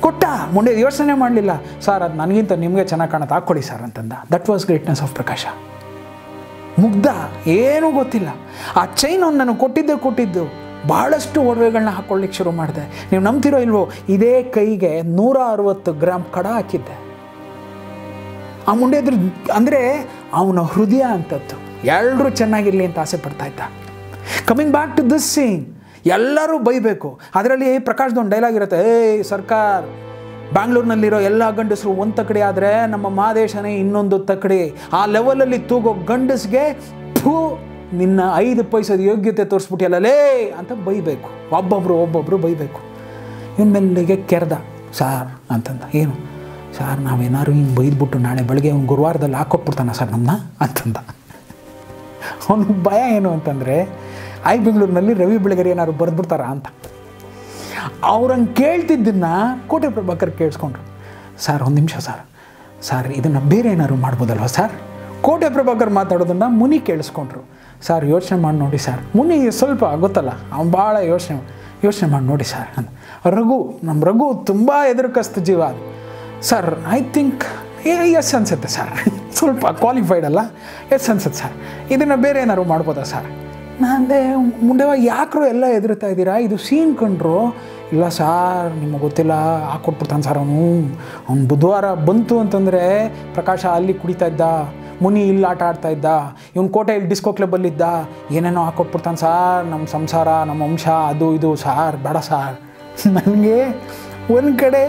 ಕೊಟ್ಟ. ಮುಂದೆ ಯೋಚನೆ ಮಾಡಲಿಲ್ಲ. ಸರ್ ಅದು ನನಗಿಂತ ನಿಮಗೆ ಚೆನ್ನಾಗಿ ಕಾಣುತ್ತೆ, ಹಾಕ್ಕೊಳ್ಳಿ ಸರ್ ಅಂತಂದ. ದಟ್ ವಾಸ್ ಗ್ರೇಟ್ನೆಸ್ ಆಫ್ ಪ್ರಕಾಶ. ಮುಗ್ಧ, ಏನೂ ಗೊತ್ತಿಲ್ಲ. ಆ ಚೈನ್ ಅವ್ನು ನನಗೆ ಕೊಟ್ಟಿದ್ದು ಬಹಳಷ್ಟು ಒಡವೆಗಳನ್ನ ಹಾಕ್ಕೊಳ್ಳಿಕ್ಕೆ ಶುರು ಮಾಡಿದೆ. ನೀವು ನಂಬ್ತಿರೋ ಇಲ್ವೋ, ಇದೇ ಕೈಗೆ 160 ಗ್ರಾಮ್ ಕಡ ಹಾಕಿದ್ದೆ. ಆ ಮುಂಡೆದ್ರು ಅಂದರೆ ಅವನ ಹೃದಯ ಅಂತದ್ದು, ಎಲ್ಲರೂ ಚೆನ್ನಾಗಿರಲಿ ಅಂತ ಆಸೆ ಪಡ್ತಾ ಇದ್ದ. Coming back to this scene, ಎಲ್ಲರೂ ಬೈಬೇಕು. ಅದರಲ್ಲಿ ಪ್ರಕಾಶ್ದೊಂದು ಡೈಲಾಗ್ ಇರುತ್ತೆ, ಸರ್ಕಾರ ಬ್ಯಾಂಗ್ಳೂರಿನಲ್ಲಿರೋ ಎಲ್ಲ ಗಂಡಸರು ಒಂದು ತಕ್ಕಡಿ ಆದರೆ ನಮ್ಮ ಮಾದೇಶನೇ ಇನ್ನೊಂದು ತಕ್ಕಡಿ. ಆ ಲೆವೆಲಲ್ಲಿ ತೂಗೋ ಗಂಡಸ್ಗೆ ನಿನ್ನ 5 ಪೈಸದ ಯೋಗ್ಯತೆ ತೋರಿಸ್ಬಿಟ್ಟಿಯಲ್ಲೇ ಅಂತ ಬೈಬೇಕು. ಒಬ್ಬೊಬ್ಬರು ಬೈಬೇಕು. ಇವನ್ ಮೇಲಿಗೆ ಕೆರೆದ, ಸಾರ್ ಅಂತಂದ. ಏನು ಸಾರ್, ನಾವೇನಾದ್ರು ಹಿಂಗೆ ಬೈದ್ಬಿಟ್ಟು ನಾಳೆ ಬೆಳಗ್ಗೆ ಅವ್ನು ಗುರುವಾರದಲ್ಲಿ ಹಾಕೊಟ್ಬಿಡ್ತಾನ ಸರ್ ನಮ್ಮನ್ನ ಅಂತಂದ. ಅವನಿಗೆ ಭಯ ಏನು ಅಂತಂದರೆ, ಬೆಂಗಳೂರಿನಲ್ಲಿ ರವಿ ಬೆಳಗೆರೆ ಏನಾದ್ರು ಬರೆದ್ಬಿಡ್ತಾರ ಅಂತ. ಅವ್ರಂಗೆ ಕೇಳ್ತಿದ್ದನ್ನು ಕೋಟೆ ಪ್ರಭಾಕರ್ ಕೇಳಿಸ್ಕೊಂಡ್ರು. ಸರ್ ಒಂದು ನಿಮಿಷ ಸರ್ ಇದನ್ನು ಬೇರೆ ಏನಾದ್ರು ಮಾಡ್ಬೋದಲ್ವ ಸರ್? ಕೋಟೆ ಪ್ರಭಾಕರ್ ಮಾತಾಡೋದನ್ನು ಮುನಿ ಕೇಳಿಸ್ಕೊಂಡ್ರು. ಸರ್ ಯೋಚನೆ ಮಾಡಿ ನೋಡಿ ಸರ್. ಮುನಿ ಸ್ವಲ್ಪ ಗೊತ್ತಲ್ಲ, ಅವ್ನು ಭಾಳ ಯೋಚನೆ ಮಾಡಿ ನೋಡಿ ಸರ್ ಅಂತ. ನಮ್ಮ ರಘು ತುಂಬ ಎದುರುಕಸ್ತ ಜೀವ ಅದು. ಸರ್ ಐ ಥಿಂಕ್ ಎಸ್ ಅನ್ಸುತ್ತೆ ಸರ್, ಸ್ವಲ್ಪ ಕ್ವಾಲಿಫೈಡ್ ಅಲ್ಲ, ಎಸ್ ಅನ್ಸುತ್ತೆ ಸರ್, ಇದನ್ನು ಬೇರೆ ಏನಾದ್ರು ಮಾಡ್ಬೋದಾ ಸರ್? ನಾನೇ ಮುಂಡೆವ ಯಾಕ್ರೋ ಎಲ್ಲ ಎದುರುತ್ತಾ ಇದ್ದೀರಾ, ಇದು ಸೀನ್ ಕಂಡ್ರು. ಇಲ್ಲ ಸಾರ್ ನಿಮಗೆ ಗೊತ್ತಿಲ್ಲ, ಹಾಕ್ಕೊಟ್ಬಿಡ್ತಾನೆ ಸರ್ ಅವ್ನು ಬುಧವಾರ ಬಂತು ಅಂತಂದರೆ ಪ್ರಕಾಶ ಅಲ್ಲಿ ಕುಡಿತಾ ಇದ್ದ, ಮುನಿ ಇಲ್ಲಿ ಆಟ ಆಡ್ತಾ ಇದ್ದ, ಇವನು ಕೋಟೆ ಇಲ್ಲಿ ಡಿಸ್ಕೋ ಕ್ಲಬ್ಬಲ್ಲಿದ್ದ, ಏನೇನೋ ಹಾಕ್ಕೊಟ್ಬಿಡ್ತಾನೆ ಸಾರ್, ನಮ್ಮ ಸಂಸಾರ ನಮ್ಮ ವಂಶ ಅದು ಇದು ಸಾರ್, ಬೇಡ ಸಾರ್. ನನಗೆ ಒಂದು ಕಡೆ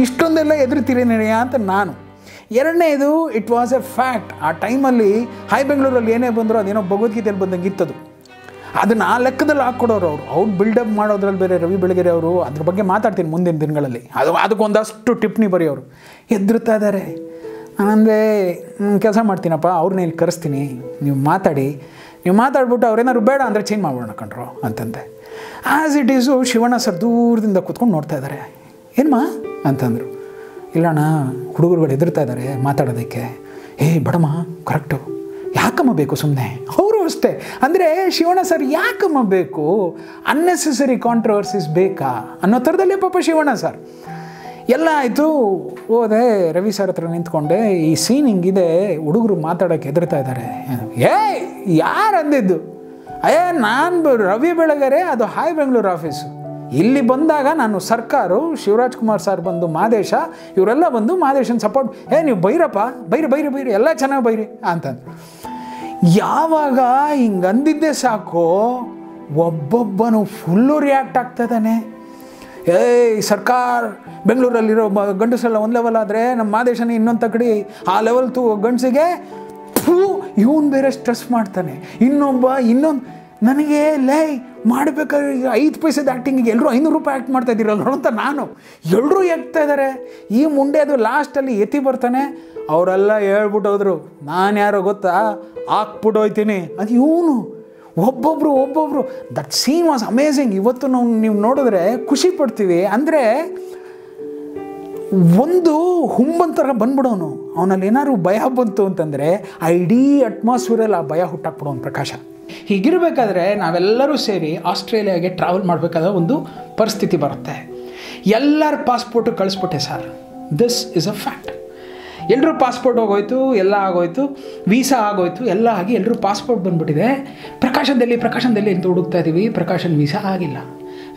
ಇಷ್ಟೊಂದೆಲ್ಲ ಎದುರುತ್ತೀರೇನೆಯ ಅಂತ ನಾನು. ಎರಡನೇದು, ಇಟ್ ವಾಸ್ ಎ ಫ್ಯಾಕ್ಟ್. ಆ ಟೈಮಲ್ಲಿ ಬೆಂಗಳೂರಲ್ಲಿ ಏನೇ ಬಂದರೂ ಅದೇನೋ ಭಗವದ್ಗೀತೆಯಲ್ಲಿ ಬಂದಂಗೆ ಇತ್ತದು. ಅದನ್ನು ಆ ಲೆಕ್ಕದಲ್ಲಿ ಹಾಕ್ಕೊಡೋರು ಅವ್ರು ಬಿಲ್ಡಪ್ ಮಾಡೋದ್ರಲ್ಲಿ ಬೇರೆ. ರವಿ ಬೆಳಗೆರೆ ಅವರು ಅದ್ರ ಬಗ್ಗೆ ಮಾತಾಡ್ತೀನಿ ಮುಂದಿನ ದಿನಗಳಲ್ಲಿ. ಅದಕ್ಕೊಂದಷ್ಟು ಟಿಪ್ಪಣಿ ಬರೆಯೋರು ಹೆದರ್ತಾ ಇದ್ದಾರೆ. ನಾನಂದರೆ ಕೆಲಸ ಮಾಡ್ತೀನಪ್ಪ, ಅವ್ರನ್ನ ಇಲ್ಲಿ ಕರೆಸ್ತೀನಿ, ನೀವು ಮಾತಾಡ್ಬಿಟ್ಟು ಅವ್ರೇನಾದ್ರು ಬೇಡ ಅಂದರೆ ಚೇಂಜ್ ಮಾಡ್ಬೋಣ ಕಣ್ರು ಅಂತಂದೆ. As it Yesu Shivanna sir ದೂರದಿಂದ ಕೂತ್ಕೊಂಡು ನೋಡ್ತಾ ಇದ್ದಾರೆ. ಏನಮ್ಮ ಅಂತಂದರು. ಇಲ್ಲಣ್ಣ, ಹುಡುಗರುಗಳು ಹೆದರ್ತಾ ಇದ್ದಾರೆ ಮಾತಾಡೋದಕ್ಕೆ. ಬಡಮ್ಮ ಕರೆಕ್ಟು, ಯಾಕಮ್ಮ ಬೇಕು ಸುಮ್ಮನೆ? ಅವರು ಅಷ್ಟೇ. ಅಂದರೆ ಶಿವಣ್ಣ ಸರ್ ಯಾಕಮ್ಮ ಬೇಕು, ಅನ್ನೆಸೆಸರಿ ಕಾಂಟ್ರವರ್ಸಿಸ್ ಬೇಕಾ ಅನ್ನೋ ಥರದಲ್ಲೇ ಪಾಪ ಶಿವಣ್ಣ ಸರ್. ಎಲ್ಲ ಆಯಿತು, ಹೋದೆ ರವಿ ಸರ್ ಹತ್ರ ನಿಂತ್ಕೊಂಡೆ. ಈ ಸೀನ್ ಹಿಂಗಿದೆ, ಹುಡುಗರು ಮಾತಾಡೋಕ್ಕೆ ಹೆದರ್ತಾ ಇದ್ದಾರೆ. ಯಾರು ಅಂದಿದ್ದು? ನಾನು ರವಿ ಬೆಳಗೆರೆ, ಅದು ಹಾಯ್ ಬೆಂಗಳೂರು ಆಫೀಸು. ಇಲ್ಲಿ ಬಂದಾಗ ನಾನು ಸರ್ಕಾರ, ಶಿವರಾಜ್ ಕುಮಾರ್ ಸರ್ ಬಂದು ಮಾದೇಶ, ಇವರೆಲ್ಲ ಬಂದು ಮಾದೇಶನ ಸಪೋರ್ಟ್. ನೀವು ಬೈರಪ್ಪ, ಬೈರಿ ಎಲ್ಲ ಚೆನ್ನಾಗಿ ಬೈರಿ ಅಂತಂದ್ರು. ಯಾವಾಗ ಹಿಂಗೆ ಅಂದಿದ್ದೆ ಸಾಕು, ಒಬ್ಬೊಬ್ಬನು ಫುಲ್ಲು ರಿಯಾಕ್ಟ್ ಆಗ್ತಾಯಿದ್ದಾನೆ. ಸರ್ಕಾರ ಬೆಂಗಳೂರಲ್ಲಿರೋ ಗಂಡಸರೆಲ್ಲ ಒಂದು ಲೆವೆಲ್ ಆದರೆ ನಮ್ಮ ಮಾದೇಶನೇ ಇನ್ನೊಂದು ತಗಡಿ, ಆ ಲೆವೆಲ್ ಗಂಡಸಿಗೆ ಇವನು ಬೇರೆ ಸ್ಟ್ರೆಸ್ ಮಾಡ್ತಾನೆ. ಇನ್ನೊಂದು ನನಗೆ ಮಾಡಬೇಕಾದ್ರೆ 5 ಪೈಸದ ಆ್ಯಕ್ಟಿಂಗಿಗೆ ಎಲ್ಲರೂ 500 ರೂಪಾಯಿ ಆ್ಯಕ್ಟ್ ಮಾಡ್ತಾ ಇದ್ದೀರಲ್ಲ ಅಂತ ನಾನು. ಎಲ್ಲರೂ ಎಗ್ತಾ ಇದ್ದಾರೆ. ಈ ಮುಂಡೆದು ಲಾಸ್ಟಲ್ಲಿ ಎತ್ತಿ ಬರ್ತಾನೆ. ಅವರೆಲ್ಲ ಹೇಳ್ಬಿಟ್ಟು ಹೋದರು, ನಾನು ಯಾರೋ ಗೊತ್ತಾ, ಹಾಕ್ಬಿಟ್ಟು ಹೋಯ್ತೀನಿ ಅದು ಇವನು. ಒಬ್ಬೊಬ್ಬರು ದಟ್ ಸೀನ್ ವಾಸ್ ಅಮೇಝಿಂಗ್. ಇವತ್ತು ನೀವು ನೋಡಿದ್ರೆ ಖುಷಿ ಪಡ್ತೀವಿ. ಅಂದರೆ ಒಂದು ಹುಂಬಂತರ ಬಂದ್ಬಿಡೋನು, ಅವನಲ್ಲಿ ಏನಾದ್ರು ಭಯ ಬಂತು ಅಂತಂದರೆ ಆ ಇಡೀ ಅಟ್ಮಾಸ್ಫಿಯರಲ್ಲಿ ಆ ಭಯ ಹುಟ್ಟಾಕ್ಬಿಡೋನು ಪ್ರಕಾಶ. ಹೀಗಿರಬೇಕಾದ್ರೆ ನಾವೆಲ್ಲರೂ ಸೇರಿ ಆಸ್ಟ್ರೇಲಿಯಾಗೆ ಟ್ರಾವೆಲ್ ಮಾಡಬೇಕಾದ ಒಂದು ಪರಿಸ್ಥಿತಿ ಬರುತ್ತೆ. ಎಲ್ಲರ ಪಾಸ್ಪೋರ್ಟು ಕಳಿಸ್ಬಿಟ್ಟೆ sir. This is a fact. ಎಲ್ಲರೂ ಪಾಸ್ಪೋರ್ಟ್ ಹೋಗೋಯ್ತು, ಎಲ್ಲ ಆಗೋಯ್ತು, ವೀಸಾ ಆಗೋಯ್ತು, ಎಲ್ಲ ಆಗಿ ಎಲ್ಲರೂ ಪಾಸ್ಪೋರ್ಟ್ ಬಂದುಬಿಟ್ಟಿದೆ. ಪ್ರಕಾಶನದಲ್ಲಿ ಅಂತ ಹುಡುಕ್ತಾ ಇದ್ದೀವಿ. ಪ್ರಕಾಶನ್ ವೀಸಾ ಆಗಿಲ್ಲ.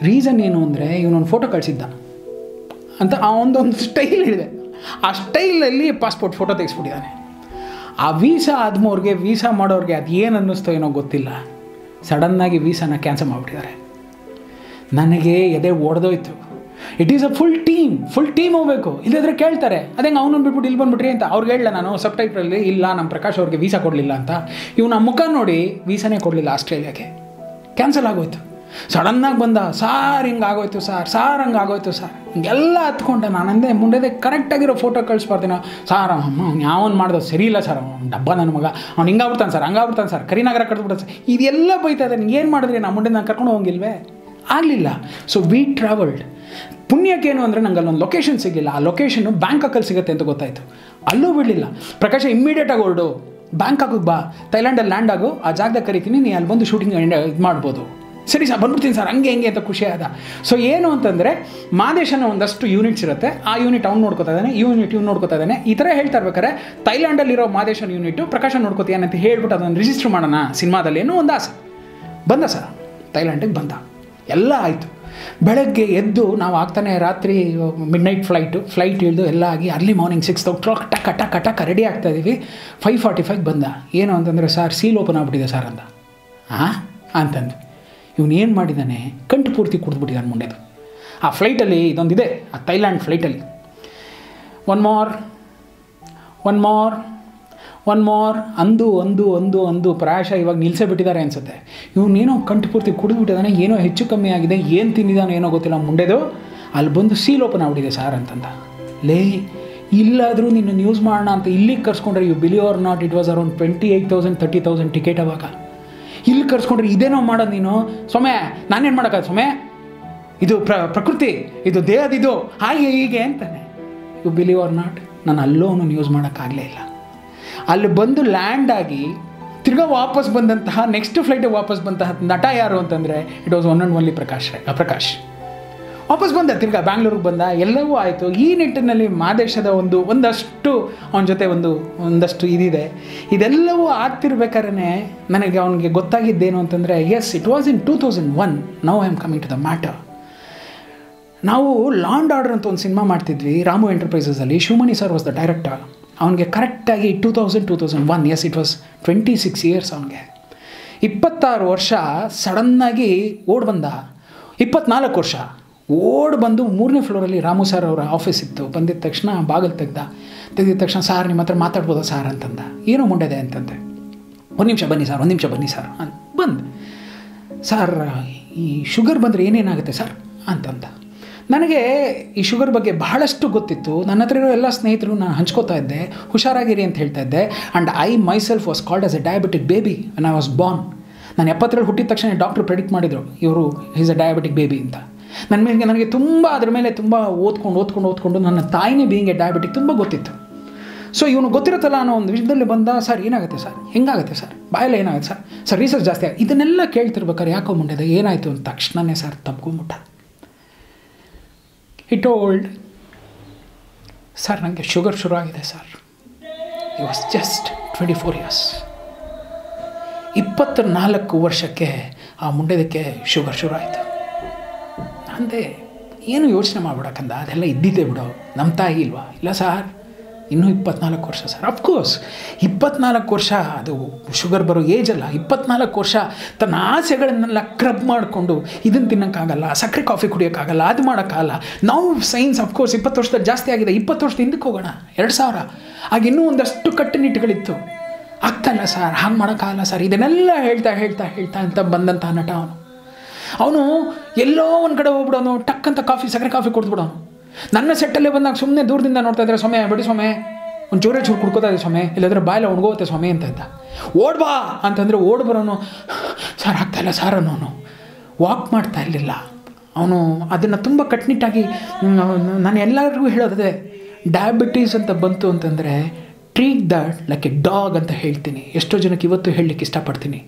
ರೀಸನ್ ಏನು ಅಂದರೆ ಇವನೊಂದು ಫೋಟೋ ಕಳಿಸಿದ್ದ ಅಂತ ಆ ಒಂದೊಂದು ಸ್ಟೈಲ್ ಹೇಳಿದೆ. ಆ ಸ್ಟೈಲಲ್ಲಿ ಪಾಸ್ಪೋರ್ಟ್ ಫೋಟೋ ತೆಗೆಸ್ಬಿಟ್ಟಿದ್ದಾನೆ. ಆ ವೀಸಾ ಆದ್ಮವ್ರಿಗೆ, ವೀಸಾ ಮಾಡೋರಿಗೆ ಅದು ಏನು ಅನ್ನಿಸ್ತೋ ಏನೋ ಗೊತ್ತಿಲ್ಲ, ಸಡನ್ನಾಗಿ ವೀಸಾನ ಕ್ಯಾನ್ಸಲ್ ಮಾಡಿಬಿಟ್ಟಿದ್ದಾರೆ. ನನಗೆ ಎದೆ ಒಡೆದೋಯ್ತು. It is a full team ಹೋಗಬೇಕು. ಇಲ್ಲದ್ರೆ ಕೇಳ್ತಾರೆ, ಅದೇ ಅವನನ್ನು ಬಿಟ್ಬಿಟ್ಟು ಇಲ್ಲಿ ಬಂದುಬಿಟ್ರಿ ಅಂತ. ಅವ್ರಿಗೆ ಹೇಳಲ್ಲ ನಾನು ಸಬ್ಟೈಟ್ರಲ್ಲಿ, ಇಲ್ಲ ನಮ್ಮ ಪ್ರಕಾಶ್ ಅವ್ರಿಗೆ ವೀಸಾ ಕೊಡಲಿಲ್ಲ ಅಂತ. ಇವನ ಮುಖ ನೋಡಿ ವೀಸಾನೇ ಕೊಡಲಿಲ್ಲ, ಆಸ್ಟ್ರೇಲಿಯಾಗೆ ಕ್ಯಾನ್ಸಲ್ ಆಗೋಯ್ತು. ಸಡನ್ನಾಗಿ ಬಂದ, ಸಾರ್ ಹಿಂಗಾಗೋಯ್ತು ಸಾರ್ ಹಂಗಾಗೋಯ್ತು ಸಾರ್, ಹಿಂಗೆಲ್ಲ ಹತ್ಕೊಂಡೆ. ನಾನಂದೆ ಮುಂದೆ ಕರೆಕ್ಟಾಗಿರೋ ಫೋಟೋ ಕಳಿಸ್ಬಾರ್ದೇನೋ ಸಾರ್. ಯಾವನು ಮಾಡ್ದೋ ಸರಿ ಇಲ್ಲ ಸರ್, ಅವ್ನು ಡಬ್ಬ ನನ್ನ ಮಗ, ಅವ್ನು ಹಂಗಾಗ್ಬಿಡ್ತಾನೆ ಸರ್, ಕರಿನಗರ ಕಟ್ಬಿಡ್ತಾನೆ ಸರ್, ಇದೆಲ್ಲ ಬೈತಾ ಇದೆ. ನಿಂಗೆ ಏನು ಮಾಡಿದ್ರಿ? ನಮ್ಮ ಮುಂದೆ ನಾನು ಕರ್ಕೊಂಡು ಹೋಗಿಲ್ವೇ? ಆಗಲಿಲ್ಲ. So we travelled. ಪುಣ್ಯಕ್ಕೇನು ಅಂದರೆ ನಂಗೆ ಅಲ್ಲೊಂದು ಲೊಕೇಶನ್ ಸಿಗಲಿಲ್ಲ. ಆ ಲೊಕೇಶನ್ನು ಬ್ಯಾಂಕಾಕಲ್ಲಿ ಸಿಗುತ್ತೆ ಅಂತ ಗೊತ್ತಾಯಿತು. ಅಲ್ಲೂ ಬಿಡಲಿಲ್ಲ. ಪ್ರಕಾಶ ಇಮ್ಮಿಡಿಯೇಟಾಗಿ ಹೊರಡು, ಬ್ಯಾಂಕಾಕಿಗೆ ಬಾ, ಥೈಲ್ಯಾಂಡಲ್ಲಿ ಲ್ಯಾಂಡ್ ಆಗು, ಆ ಜಾಗದಾಗ ಕರಿತೀನಿ, ನೀ ಅಲ್ಲಿ ಬಂದು ಶೂಟಿಂಗ್ ಇದು ಮಾಡ್ಬೋದು. ಸರಿ ಸರ್ ಬಂದ್ಬಿಡ್ತೀನಿ ಸರ್, ಹಂಗೆ ಅಂತ ಖುಷಿ ಆದ. ಸೊ ಏನು ಅಂತಂದರೆ ಮಾದೇಶನ ಒಂದಷ್ಟು ಯೂನಿಟ್ಸ್ ಇರುತ್ತೆ. ಆ ಯೂನಿಟ್ ಅವ್ನು ನೋಡ್ಕೊತಾ ಇದ್ದಾನೆ, ಇವ್ನು ನೋಡ್ಕೊತಾ ಇದ್ದಾನೆ. ಈ ಥರ ಹೇಳ್ತಾ ಇರ್ಬೇಕಾರೆ ಥೈಲ್ಯಾಂಡಲ್ಲಿರೋ ಮಾದೇಶನ ಯೂನಿಟ್ಟು ಪ್ರಕಾಶ ನೋಡ್ಕೊತೀಯಾನಂತ ಹೇಳ್ಬಿಟ್ಟು ಅದನ್ನು ರಿಜಿಸ್ಟರ್ ಮಾಡೋಣ ಸಿನಿಮಾದಲ್ಲಿ ಏನೋ ಒಂದು ಆಸೆ. ಬಂದ ಸರ್, ಥೈಲ್ಯಾಂಡಿಗೆ ಬಂದ, ಎಲ್ಲ ಆಯಿತು. ಬೆಳಗ್ಗೆ ಎದ್ದು ನಾವು ಆಗ್ತಾನೆ ರಾತ್ರಿ ಮಿಡ್ ನೈಟ್ ಫ್ಲೈಟ್ ಇಳಿದು ಎಲ್ಲ ಆಗಿ ಅರ್ಲಿ ಮಾರ್ನಿಂಗ್ 6 o'clock ಟಕ ರೆಡಿ ಆಗ್ತಾಯಿದ್ದೀವಿ. 5:45 ಬಂದ. ಏನು ಅಂತಂದರೆ ಸರ್ ಸೀಲ್ ಓಪನ್ ಆಗ್ಬಿಟ್ಟಿದೆ ಸರ್ ಅಂದ. ಅಂತಂದು ಇವನು ಏನು ಮಾಡಿದ್ದಾನೆ, ಕಂಟು ಪೂರ್ತಿ ಕುಡಿದ್ಬಿಟ್ಟಿದ್ದಾನೆ ಮುಂಡೆದು. ಆ ಫ್ಲೈಟಲ್ಲಿ ಇದೊಂದಿದೆ, ಆ ಥೈಲ್ಯಾಂಡ್ ಫ್ಲೈಟಲ್ಲಿ ಒನ್ ಮೋರ್ ಅಂದು ಪ್ರಾಯಶಃ ಇವಾಗ ನಿಲ್ಲಿಸೇ ಬಿಟ್ಟಿದ್ದಾರೆ ಅನಿಸುತ್ತೆ. ಇವನೇನೋ ಕಂಟು ಪೂರ್ತಿ ಕುಡಿದ್ಬಿಟ್ಟಿದ್ದಾನೆ, ಏನೋ ಹೆಚ್ಚು ಕಮ್ಮಿ ಆಗಿದೆ, ಏನು ತಿಂದಿದ್ದಾನೋ ಏನೋ ಗೊತ್ತಿಲ್ಲ ಮುಂಡೆದು. ಅಲ್ಲಿ ಬಂದು ಸೀಲ್ ಓಪನ್ ಆಗ್ಬಿಟ್ಟಿದೆ ಸಾರ್ ಅಂತಂದ. ಇಲ್ಲಾದರೂ ನಿನ್ನ ನ್ಯೂಸ್ ಮಾಡೋಣ ಅಂತ ಇಲ್ಲಿಗೆ ಕರ್ಸ್ಕೊಂಡ್ರೆ, you believe or not, it was around 28,000 30,000 ticket. ಅವಾಗ ಇಲ್ಲಿ ಕರ್ಸ್ಕೊಂಡ್ರೆ ಇದೇನೋ ಮಾಡೋದು ನೀನು ಸೊಮೆ, ನಾನೇನು ಮಾಡೋಕ್ಕಾಗ ಸೊಮೆ, ಇದು ಪ್ರಕೃತಿ, ಇದು ದೇಹದಿದು, ಹಾಗೆ ಹೀಗೆ ಅಂತಾನೆ. ಯು ಬಿಲೀವ್ ಆರ್ ನಾಟ್, ನಾನು ಅಲ್ಲೂ ನ್ಯೂಸ್ ಮಾಡೋಕ್ಕಾಗಲೇ ಇಲ್ಲ. ಅಲ್ಲಿ ಬಂದು ಲ್ಯಾಂಡ್ ಆಗಿ ತಿರ್ಗಾ ವಾಪಸ್ ಬಂದಂತಹ ನೆಕ್ಸ್ಟ್ ಫ್ಲೈಟಿಗೆ ವಾಪಸ್ ಬಂತಹ ನಟ ಯಾರು ಅಂತಂದರೆ it was one and only Prakash. ವಾಪಸ್ ಬಂದ, ತಿರ್ಗಾ ಬ್ಯಾಂಗ್ಳೂರಿಗೆ ಬಂದ, ಎಲ್ಲವೂ ಆಯಿತು. ಈ ನಿಟ್ಟಿನಲ್ಲಿ ಮಾದೇಶದ ಒಂದಷ್ಟು ಅವನ ಜೊತೆ ಒಂದಷ್ಟು ಇದಿದೆ. ಇದೆಲ್ಲವೂ ಆಗ್ತಿರ್ಬೇಕಾದ್ರೆ ನನಗೆ ಅವನಿಗೆ ಗೊತ್ತಾಗಿದ್ದೇನು ಅಂತಂದರೆ, yes it was in 2001. Now I am coming to the matter. ನಾವು ಲಾ ಆ್ಯಂಡ್ ಆರ್ಡರ್ ಅಂತ ಒಂದು ಸಿನಿಮಾ ಮಾಡ್ತಿದ್ವಿ ರಾಮು ಎಂಟರ್ಪ್ರೈಸಸಲ್ಲಿ. Shivamani sir was the director. ಅವನಿಗೆ ಕರೆಕ್ಟಾಗಿ 2001, ಎಸ್ ಇಟ್ ವಾಸ್ 26 years. ಅವನಿಗೆ 26 ವರ್ಷ ಸಡನ್ನಾಗಿ ಓಡ್ ಬಂದ. 24 ವರ್ಷ ಓಡ್ ಬಂದು 3ನೇ ಫ್ಲೋರಲ್ಲಿ ರಾಮು ಸರ್ ಅವರ ಆಫೀಸ್ ಇತ್ತು. ಬಂದಿದ್ದ ತಕ್ಷಣ ಬಾಗಿಲು ತೆಗೆದಿದ್ದ ತಕ್ಷಣ ಸಾರ್ ನಿಮ್ಮ ಹತ್ರ ಮಾತಾಡ್ಬೋದಾ ಸಾರ್ ಅಂತಂದ. ಏನೋ ಮುಂಡೆದೆ ಅಂತಂದೆ. ಒಂದು ನಿಮಿಷ ಬನ್ನಿ ಸರ್ ಅಂತ ಬಂದು ಸರ್ ಈ ಶುಗರ್ ಬಂದರೆ ಏನೇನಾಗುತ್ತೆ ಸರ್ ಅಂತಂತ. ನನಗೆ ಈ ಶುಗರ್ ಬಗ್ಗೆ ಬಹಳಷ್ಟು ಗೊತ್ತಿತ್ತು. ನನ್ನ ಹತ್ರ ಇರೋ ಎಲ್ಲ ಸ್ನೇಹಿತರು ನಾನು ಹಂಚ್ಕೋತಾ ಇದ್ದೆ, ಹುಷಾರಾಗಿರಿ ಅಂತ ಹೇಳ್ತಾ ಇದ್ದೆ. And I myself was called as A diabetic baby when I was Born. ನಾನು 70ರಲ್ಲಿ ಹುಟ್ಟಿದ ತಕ್ಷಣ ಡಾಕ್ಟ್ರು ಪ್ರೆಡಿಕ್ಟ್ ಮಾಡಿದರು, ಇವರು ಈಸ್ ಅ ಡಯಾಬಿಟಿಕ್ ಬೇಬಿ ಅಂತ. ನನಗೆ ತುಂಬ ಅದ್ರ ಮೇಲೆ ತುಂಬ ಓದ್ಕೊಂಡು ನನ್ನ ತಾಯಿನೇ ಬೀಯಿಂಗ್ ಎ ಡಯಾಬಿಟಿಕ್ ತುಂಬ ಗೊತ್ತಿತ್ತು. ಸೊ ಇವನು ಗೊತ್ತಿರುತ್ತಲ್ಲ ಅನ್ನೋ ಒಂದು ವಿಷಯದಲ್ಲಿ ಬಂದ, ಸರ್ ಏನಾಗುತ್ತೆ ಸರ್, ಹೆಂಗಾಗುತ್ತೆ ಸರ್, ಬಾಯಲ್ಲ ಏನಾಗುತ್ತೆ ಸರ್ ರಿಸರ್ಚ್ ಜಾಸ್ತಿ ಆಗಿ ಇದನ್ನೆಲ್ಲ ಕೇಳ್ತಿರ್ಬೇಕಾರೆ ಯಾಕೋ ಮುಂಡೆದೆ ಏನಾಯಿತು ಅಂತ ತಕ್ಷಣವೇ ಸರ್ ತಪ್ಕೊಂಬಿಟ್ಟ. ಹಿ ಟೋಲ್ಡ್, ಸರ್ ನನಗೆ ಶುಗರ್ ಶುರು ಆಗಿದೆ sir. It was just 24 years. 24 ವರ್ಷಕ್ಕೆ ಆ ಮುಂಡೆದಕ್ಕೆ ಶುಗರ್ ಶುರು ಆಯಿತು. ಅಂದೆ ಏನು ಯೋಚನೆ ಮಾಡ್ಬಿಡಕ್ಕಂದ, ಅದೆಲ್ಲ ಇದ್ದಿದ್ದೆ ಬಿಡೋ, ನಮ್ಮ ತಾಯಿ ಇಲ್ವಾ? ಇಲ್ಲ ಸರ್, ಇನ್ನೂ 24 ವರ್ಷ ಸರ್. ಅಫ್ಕೋರ್ಸ್ 24 ವರ್ಷ ಅದು ಶುಗರ್ ಬರೋ ಏಜ್ ಅಲ್ಲ. 24 ವರ್ಷ ತನ್ನ ಆಸೆಗಳನ್ನೆಲ್ಲ ಕ್ರಬ್ ಮಾಡಿಕೊಂಡು ಇದನ್ನು ತಿನ್ನೋಕ್ಕಾಗಲ್ಲ, ಸಕ್ಕರೆ ಕಾಫಿ ಕುಡಿಯೋಕ್ಕಾಗಲ್ಲ, ಅದು ಮಾಡೋಕ್ಕಾಗಲ್ಲ. ನಾವು ಸೈನ್ಸ್ ಅಫ್ಕೋರ್ಸ್ 20 ವರ್ಷದಲ್ಲಿ ಜಾಸ್ತಿ ಆಗಿದೆ. 20 ವರ್ಷದ ಹಿಂದಕ್ಕೆ ಹೋಗೋಣ, 2000 ಆಗ ಇನ್ನೂ ಒಂದಷ್ಟು ಕಟ್ಟುನಿಟ್ಟುಗಳಿತ್ತು. ಆಗ್ತಾಯಿಲ್ಲ ಸರ್, ಹಾಗೆ ಮಾಡೋಕ್ಕಾಗಲ್ಲ ಸರ್, ಇದನ್ನೆಲ್ಲ ಹೇಳ್ತಾ ಅಂತ ಬಂದಂಥ ನಟ ಅವನು ಎಲ್ಲೋ ಒಂದು ಕಡೆ ಹೋಗ್ಬಿಡೋನು, ಟಕ್ ಅಂತ ಸಕ್ಕರೆ ಕಾಫಿ ಕೊಡ್ಬಿಡೋನು. ನನ್ನ ಸೆಟ್ಟಲ್ಲೇ ಬಂದಾಗ ಸುಮ್ಮನೆ ದೂರದಿಂದ ನೋಡ್ತಾ ಇದ್ದಾರೆ, ಸ್ವಾಮಿ ಬಿಡಿ ಸ್ವಾಮಿ, ಒಂದು ಚೂರೇ ಕುಡ್ಕೋತಾ ಇದೆ ಸ್ವಾಮಿ, ಇಲ್ಲಾಂದರೆ ಬಾಯೆಲ್ಲ ಒಣಗೋಗುತ್ತೆ ಸ್ವಾಮಿ ಅಂತ ಇದ್ದ. ಓಡ್ಬಾ ಅಂತಂದರೆ ಓಡ್ ಬರೋನು, ಸರ್ ಆಗ್ತಾಯಿಲ್ಲ ಸರ್ ಅನ್ನೋನು. ವಾಕ್ ಮಾಡ್ತಾ ಇರಲಿಲ್ಲ ಅವನು. ಅದನ್ನು ತುಂಬ ಕಟ್ಟುನಿಟ್ಟಾಗಿ ನಾನು ಎಲ್ಲರಿಗೂ ಹೇಳೋದೇ, ಡಯಾಬಿಟೀಸ್ ಅಂತ ಬಂತು ಅಂತಂದರೆ treat that like A dog ಅಂತ ಹೇಳ್ತೀನಿ. ಎಷ್ಟೋ ಜನಕ್ಕೆ ಇವತ್ತು ಹೇಳಲಿಕ್ಕೆ ಇಷ್ಟಪಡ್ತೀನಿ.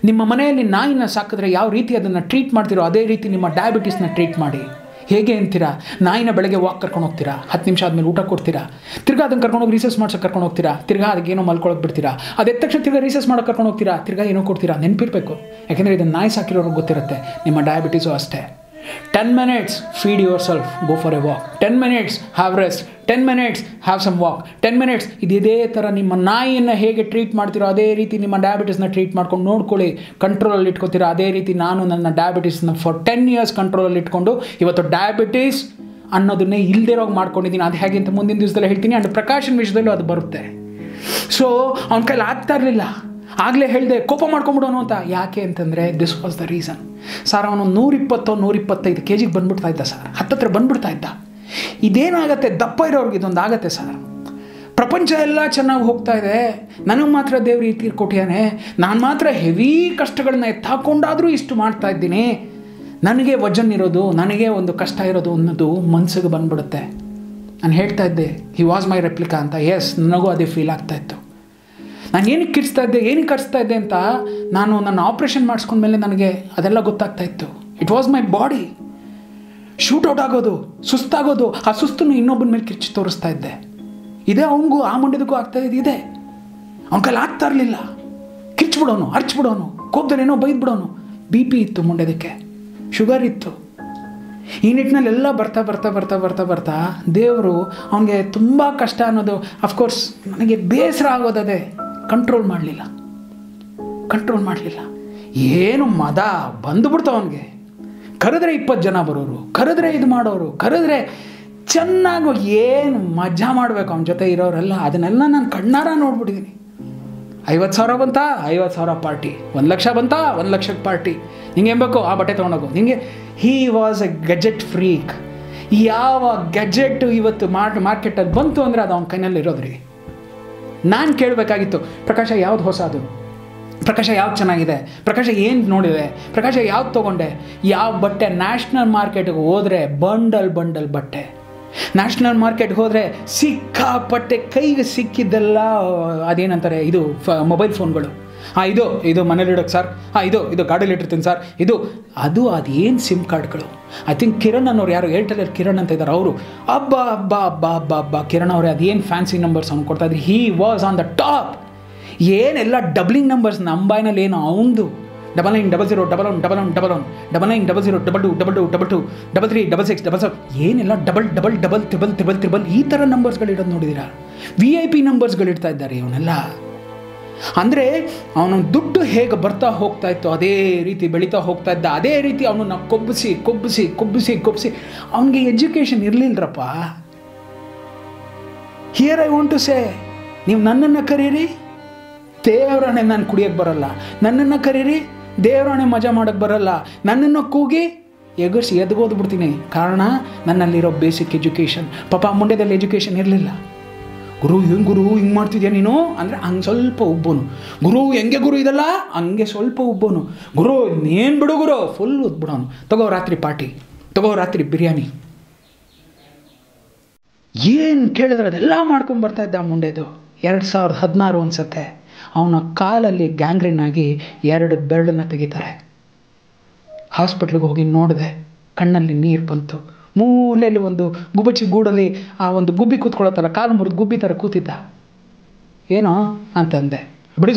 ನಿಮ್ಮ ಮನೆಯಲ್ಲಿ ನಾಯಿನ ಸಾಕಿದ್ರೆ ಯಾವ ರೀತಿ ಅದನ್ನು ಟ್ರೀಟ್ ಮಾಡ್ತೀರೋ ಅದೇ ರೀತಿ ನಿಮ್ಮ ಡಯಾಬಿಟೀಸ್ನ ಟ್ರೀಟ್ ಮಾಡಿ. ಹೇಗೆ ಅಂತೀರಾ? ನಾಯಿನ ಬೆಳಗ್ಗೆ ವಾಕ್ ಕರ್ಕೊಂಡು ಹೋಗ್ತೀರಾ, 10 ನಿಮಿಷ ಆದಮೇಲೆ ಊಟ ಕೊಡ್ತೀರಾ, ತಿರ್ಗಾ ಅದನ್ನು ಕರ್ಕೊಂಡೋಗಿ ರೀಸರ್ಚ್ ಮಾಡ್ಸೋಕೆ ಕರ್ಕೊಂಡು ಹೋಗ್ತೀರಾ, ತಿರ್ಗಾ ಅದಕ್ಕೇನೋ ಮಲ್ಕೊಳ್ಳೋಕೆ ಬಿಡ್ತೀರಾ, ಅದು ಎದ್ದ ತಕ್ಷಣ ತಿರ್ಗಾ ರೀಸರ್ಚ್ ಮಾಡೋಕೆ ಕರ್ಕೊಂಡು ಹೋಗ್ತೀರಾ, ತಿರ್ಗಾ ಏನೋ ಕೊಡ್ತೀರಾ. ನೆನಪಿರಬೇಕು, ಯಾಕೆಂದರೆ ಇದನ್ನು ನಾಯಿ ಸಾಕಿರೋರಿಗೆ ಗೊತ್ತಿರುತ್ತೆ. ನಿಮ್ಮ ಡಯಾಬಿಟೀಸು ಅಷ್ಟೇ. 10 minutes feed yourself, go for a walk. 10 minutes have rest. 10 minutes have some walk. 10 minutes ಇದೇ ಥರ ನಿಮ್ಮ ನಾಯಿಯನ್ನು ಹೇಗೆ ಟ್ರೀಟ್ ಮಾಡ್ತೀರೋ ಅದೇ ರೀತಿ ನಿಮ್ಮ ಡಯಾಬಿಟೀಸ್ನ ಟ್ರೀಟ್ ಮಾಡ್ಕೊಂಡು ನೋಡ್ಕೊಳ್ಳಿ. ಕಂಟ್ರೋಲಲ್ಲಿ ಇಟ್ಕೊತೀರಾ. ಅದೇ ರೀತಿ ನಾನು ನನ್ನ ಡಯಾಬಿಟೀಸ್ನ ಫಾರ್ 10 years ಕಂಟ್ರೋಲಲ್ಲಿ ಇಟ್ಕೊಂಡು ಇವತ್ತು ಡಯಾಬಿಟೀಸ್ ಅನ್ನೋದನ್ನೇ ಇಲ್ದಿರೋಗಿ ಮಾಡ್ಕೊಂಡಿದ್ದೀನಿ. ಅದು ಹೇಗೆ ಅಂತ ಮುಂದಿನ ದಿವಸದಲ್ಲಿ ಹೇಳ್ತೀನಿ. ಆ್ಯಂಡ್ ಪ್ರಕಾಶನ್ ವಿಷಯದಲ್ಲೂ ಅದು ಬರುತ್ತೆ. ಸೊ ಅವನ ಕೈಲಿ ಆಗ್ತಾ ಇರಲಿಲ್ಲ. ಆಗಲೇ ಹೇಳಿದೆ ಕೋಪ ಮಾಡ್ಕೊಂಬಿಡೋನು ಅಂತ. ಯಾಕೆ ಅಂತಂದರೆ this was the reason. Sir ಅವನು 120-125 kg ಬಂದುಬಿಡ್ತಾ ಇದ್ದ ಸರ್, ಹತ್ತತ್ರ ಬಂದುಬಿಡ್ತಾ ಇದ್ದ. ಇದೇನಾಗತ್ತೆ, ದಪ್ಪ ಇರೋರ್ಗೆ ಇದೊಂದು ಆಗತ್ತೆ ಸರ್. ಪ್ರಪಂಚ ಎಲ್ಲ ಚೆನ್ನಾಗಿ ಹೋಗ್ತಾ ಇದೆ, ನನಗೆ ಮಾತ್ರ ದೇವ್ರು ಈ ತೀರ್ ಕೊಟ್ಟಿಯಾನೆ, ನಾನು ಮಾತ್ರ ಹೆವಿ ಕಷ್ಟಗಳನ್ನ ಎತ್ತಾಕೊಂಡಾದರೂ ಇಷ್ಟು ಮಾಡ್ತಾ ಇದ್ದೀನಿ, ನನಗೆ ವಜನ್ ಇರೋದು, ನನಗೆ ಒಂದು ಕಷ್ಟ ಇರೋದು ಅನ್ನೋದು ಮನಸ್ಸಿಗೆ ಬಂದುಬಿಡುತ್ತೆ. ನಾನು ಹೇಳ್ತಾ ಇದ್ದೆ ಹಿ ವಾಸ್ ಮೈ ರೆಪ್ಲಿಕಾ ಅಂತ. ಎಸ್, ನನಗೂ ಅದೇ ಫೀಲ್ ಆಗ್ತಾಯಿತ್ತು. ನಾನು ಏನಕ್ಕೆ ಕಟ್ಸ್ತಾ ಇದ್ದೆ ಅಂತ ನಾನು ನನ್ನ ಆಪ್ರೇಷನ್ ಮಾಡಿಸ್ಕೊಂಡ್ಮೇಲೆ ನನಗೆ ಅದೆಲ್ಲ ಗೊತ್ತಾಗ್ತಾ ಇತ್ತು. It was my body. Shootout ಆಗೋದು, ಸುಸ್ತಾಗೋದು, ಆ ಸುಸ್ತನ್ನು ಇನ್ನೊಬ್ಬನ ಮೇಲೆ ಕಿರ್ಚಿ ತೋರಿಸ್ತಾ ಇದ್ದೆ. ಇದೇ ಅವನಿಗೂ ಆ ಮುಂಡೆದಕ್ಕೂ ಆಗ್ತಾ ಇದೆ. ಅವನ ಕೈಲಿ ಆಗ್ತಾ ಇರಲಿಲ್ಲ. ಕಿರ್ಚ್ಬಿಡೋನು, ಅರ್ಚ್ಬಿಡೋನು, ಕೋಪದಲ್ಲೇನೋ ಬೈದ್ಬಿಡೋನು. BP ಇತ್ತು ಮುಂಡೆದಕ್ಕೆ, ಶುಗರ್ ಇತ್ತು. ಈ ನಿಟ್ಟಿನಲ್ಲಿ ಎಲ್ಲ ಬರ್ತಾ ದೇವರು ಅವನಿಗೆ ತುಂಬ ಕಷ್ಟ ಅನ್ನೋದು. ಅಫ್ಕೋರ್ಸ್ ನನಗೆ ಬೇಸರ ಆಗೋದದೇ, ಕಂಟ್ರೋಲ್ ಮಾಡಲಿಲ್ಲ. ಏನು ಮದ ಬಂದುಬಿಡ್ತು ಅವನಿಗೆ. ಕರೆದ್ರೆ 20 ಜನ ಬರೋರು, ಕರೆದ್ರೆ ಇದು ಮಾಡೋರು, ಕರೆದ್ರೆ ಚೆನ್ನಾಗಿ ಏನು ಮಜಾ ಮಾಡಬೇಕು ಅವನ ಜೊತೆ ಇರೋರೆಲ್ಲ. ಅದನ್ನೆಲ್ಲ ನಾನು ಕಣ್ಣಾರ ನೋಡ್ಬಿಟ್ಟಿದ್ದೀನಿ. 50,000 ಬಂತಾ, 50,000 ಪಾರ್ಟಿ. 1 ಲಕ್ಷ ಬಂತಾ, 1 ಲಕ್ಷಕ್ಕೆ ಪಾರ್ಟಿ. ನಿಂಗೆ ಏನು ಬೇಕು ಆ ಬಟ್ಟೆ ತೊಗೊಂಡೋಗು. ನಿಂಗೆ he was A gazette freak. ಯಾವ ಗೆಜೆಟ್ ಇವತ್ತು ಮಾರ್ಕೆಟಲ್ಲಿ ಬಂತು ಅಂದರೆ ಅದು ಅವನ ಕೈನಲ್ಲಿ ಇರೋದ್ರಿ. ನಾನು ಕೇಳಬೇಕಾಗಿತ್ತು, ಪ್ರಕಾಶ ಯಾವ್ದು ಹೊಸದು, ಪ್ರಕಾಶ ಯಾವ್ದು ಚೆನ್ನಾಗಿದೆ, ಪ್ರಕಾಶ ಏನು ನೋಡಿದೆ, ಪ್ರಕಾಶ ಯಾವ್ದು ತೊಗೊಂಡೆ, ಯಾವ ಬಟ್ಟೆ. ನ್ಯಾಷನಲ್ ಮಾರ್ಕೆಟ್ಗೆ ಹೋದರೆ ಬಂಡಲ್ ಬಟ್ಟೆ. ನ್ಯಾಷನಲ್ ಮಾರ್ಕೆಟ್ಗೆ ಹೋದರೆ ಸಿಕ್ಕಾಪಟ್ಟೆ ಕೈಗೆ ಸಿಕ್ಕಿದ್ದೆಲ್ಲ ಅದೇನಂತಾರೆ, ಇದು ಮೊಬೈಲ್ ಫೋನ್ಗಳು. ಇದು ಮನೇಲಿಡೋಕ್ಕೆ ಸರ್, ಇದು ಗಾಡೀಲಿ ಇಟ್ಟಿರ್ತೀನಿ ಸರ್, ಅದೇನು ಸಿಮ್ ಕಾರ್ಡ್ಗಳು. ಐ ಥಿಂಕ್ ಕಿರಣ್ ಅನ್ನೋರು, ಯಾರು ಏರ್ಟೆಲ್ ಕಿರಣ್ ಅಂತ ಇದ್ದಾರೆ ಅವರು, ಅಬ್ಬಾ ಕಿರಣ್ ಅವರೇ ಅದೇನು ಫ್ಯಾನ್ಸಿ ನಂಬರ್ಸ್ ಅವ್ನು ಕೊಡ್ತಾ ಇದ್ರಿ. He was on the top. ಏನೆಲ್ಲ ಡಬ್ಲಿಂಗ್ ನಂಬರ್ಸ್ ನಂಬೈನಲ್ಲಿ ಏನು ಅವನದು 99001111 99002222 3366 ಏನೆಲ್ಲ ಡಬಲ್ ಈ ಥರ ನಂಬರ್ಸ್ಗಳಿಡೋದು ನೋಡಿದ್ದೀರಾ? VIP ನಂಬರ್ಸ್ಗಳು ಇಡ್ತಾ ಇದ್ದಾರೆ ಇವನೆಲ್ಲ. ಅಂದರೆ ಅವನು ದುಡ್ಡು ಹೇಗೆ ಬರ್ತಾ ಹೋಗ್ತಾ ಇತ್ತು ಅದೇ ರೀತಿ ಬೆಳೀತಾ ಹೋಗ್ತಾ ಇದ್ದ. ಅದೇ ರೀತಿ ಅವನನ್ನು ಕೊಬ್ಬಿಸಿ ಅವನಿಗೆ ಎಜುಕೇಷನ್ ಇರಲಿಲ್ಲರಪ್ಪ. Here I want to say, ನೀವು ನನ್ನನ್ನು ಕರೀರಿ, ದೇವರನ್ನೇ ನಾನು ಕುಡಿಯೋಕ್ಕೆ ಬರಲ್ಲ. ನನ್ನನ್ನು ಕರೀರಿ, ದೇವರಾಣೆ ಮಜಾ ಮಾಡೋಕ್ಕೆ ಬರಲ್ಲ. ನನ್ನನ್ನು ಕೂಗಿ ಎಗರ್ಸಿ ಎದ್ಗೋದ್ಬಿಡ್ತೀನಿ. ಕಾರಣ ನನ್ನಲ್ಲಿರೋ ಬೇಸಿಕ್ ಎಜುಕೇಷನ್. ಪಾಪ ಮುಂಡ್ಯದಲ್ಲಿ ಎಜುಕೇಷನ್ ಇರಲಿಲ್ಲ. ಗುರು ಹಿಂಗೆ ಮಾಡ್ತಿದ್ಯಾ ನೀನು ಅಂದರೆ ಹಂಗೆ ಸ್ವಲ್ಪ ಉಬ್ಬೋನು. ಗುರು ಹೆಂಗೆ ಗುರು ಇದಲ್ಲ ಹಂಗೆ ಸ್ವಲ್ಪ ಉಬ್ಬೋನು. ಗುರು ಏನು ಬಿಡು ಗುರು ಫುಲ್ ಉದ್ಬಿಡೋನು. ತಗೋ ರಾತ್ರಿ ಪಾರ್ಟಿ, ತಗೋ ರಾತ್ರಿ ಬಿರಿಯಾನಿ, ಏನು ಕೇಳಿದ್ರೆ ಅದೆಲ್ಲ ಮಾಡ್ಕೊಂಬರ್ತಾ ಇದ್ದ ಮುಂಡೆದು. 2016 ಅನ್ಸುತ್ತೆ, ಅವನ ಕಾಲಲ್ಲಿ ಗ್ಯಾಂಗ್ರೀನ್ ಆಗಿ 2 ಬೆರಳನ್ನು ತೆಗಿತಾರೆ. ಹಾಸ್ಪಿಟ್ಲಿಗೆ ಹೋಗಿ ನೋಡಿದೆ, ಕಣ್ಣಲ್ಲಿ ನೀರು ಬಂತು. ಮೂಲೆಯಲ್ಲಿ ಒಂದು ಗುಬ್ಬಚ್ಚಿ ಗೂಡಲ್ಲಿ ಆ ಒಂದು ಗುಬ್ಬಿ ಕೂತ್ಕೊಳ್ಳೋತ್ತಲ್ಲ, ಕಾಲು ಮುರಿದು ಗುಬ್ಬಿ ಥರ ಕೂತಿದ್ದ. ಏನೋ ಅಂತಂದೆ. ಬಿಡಿ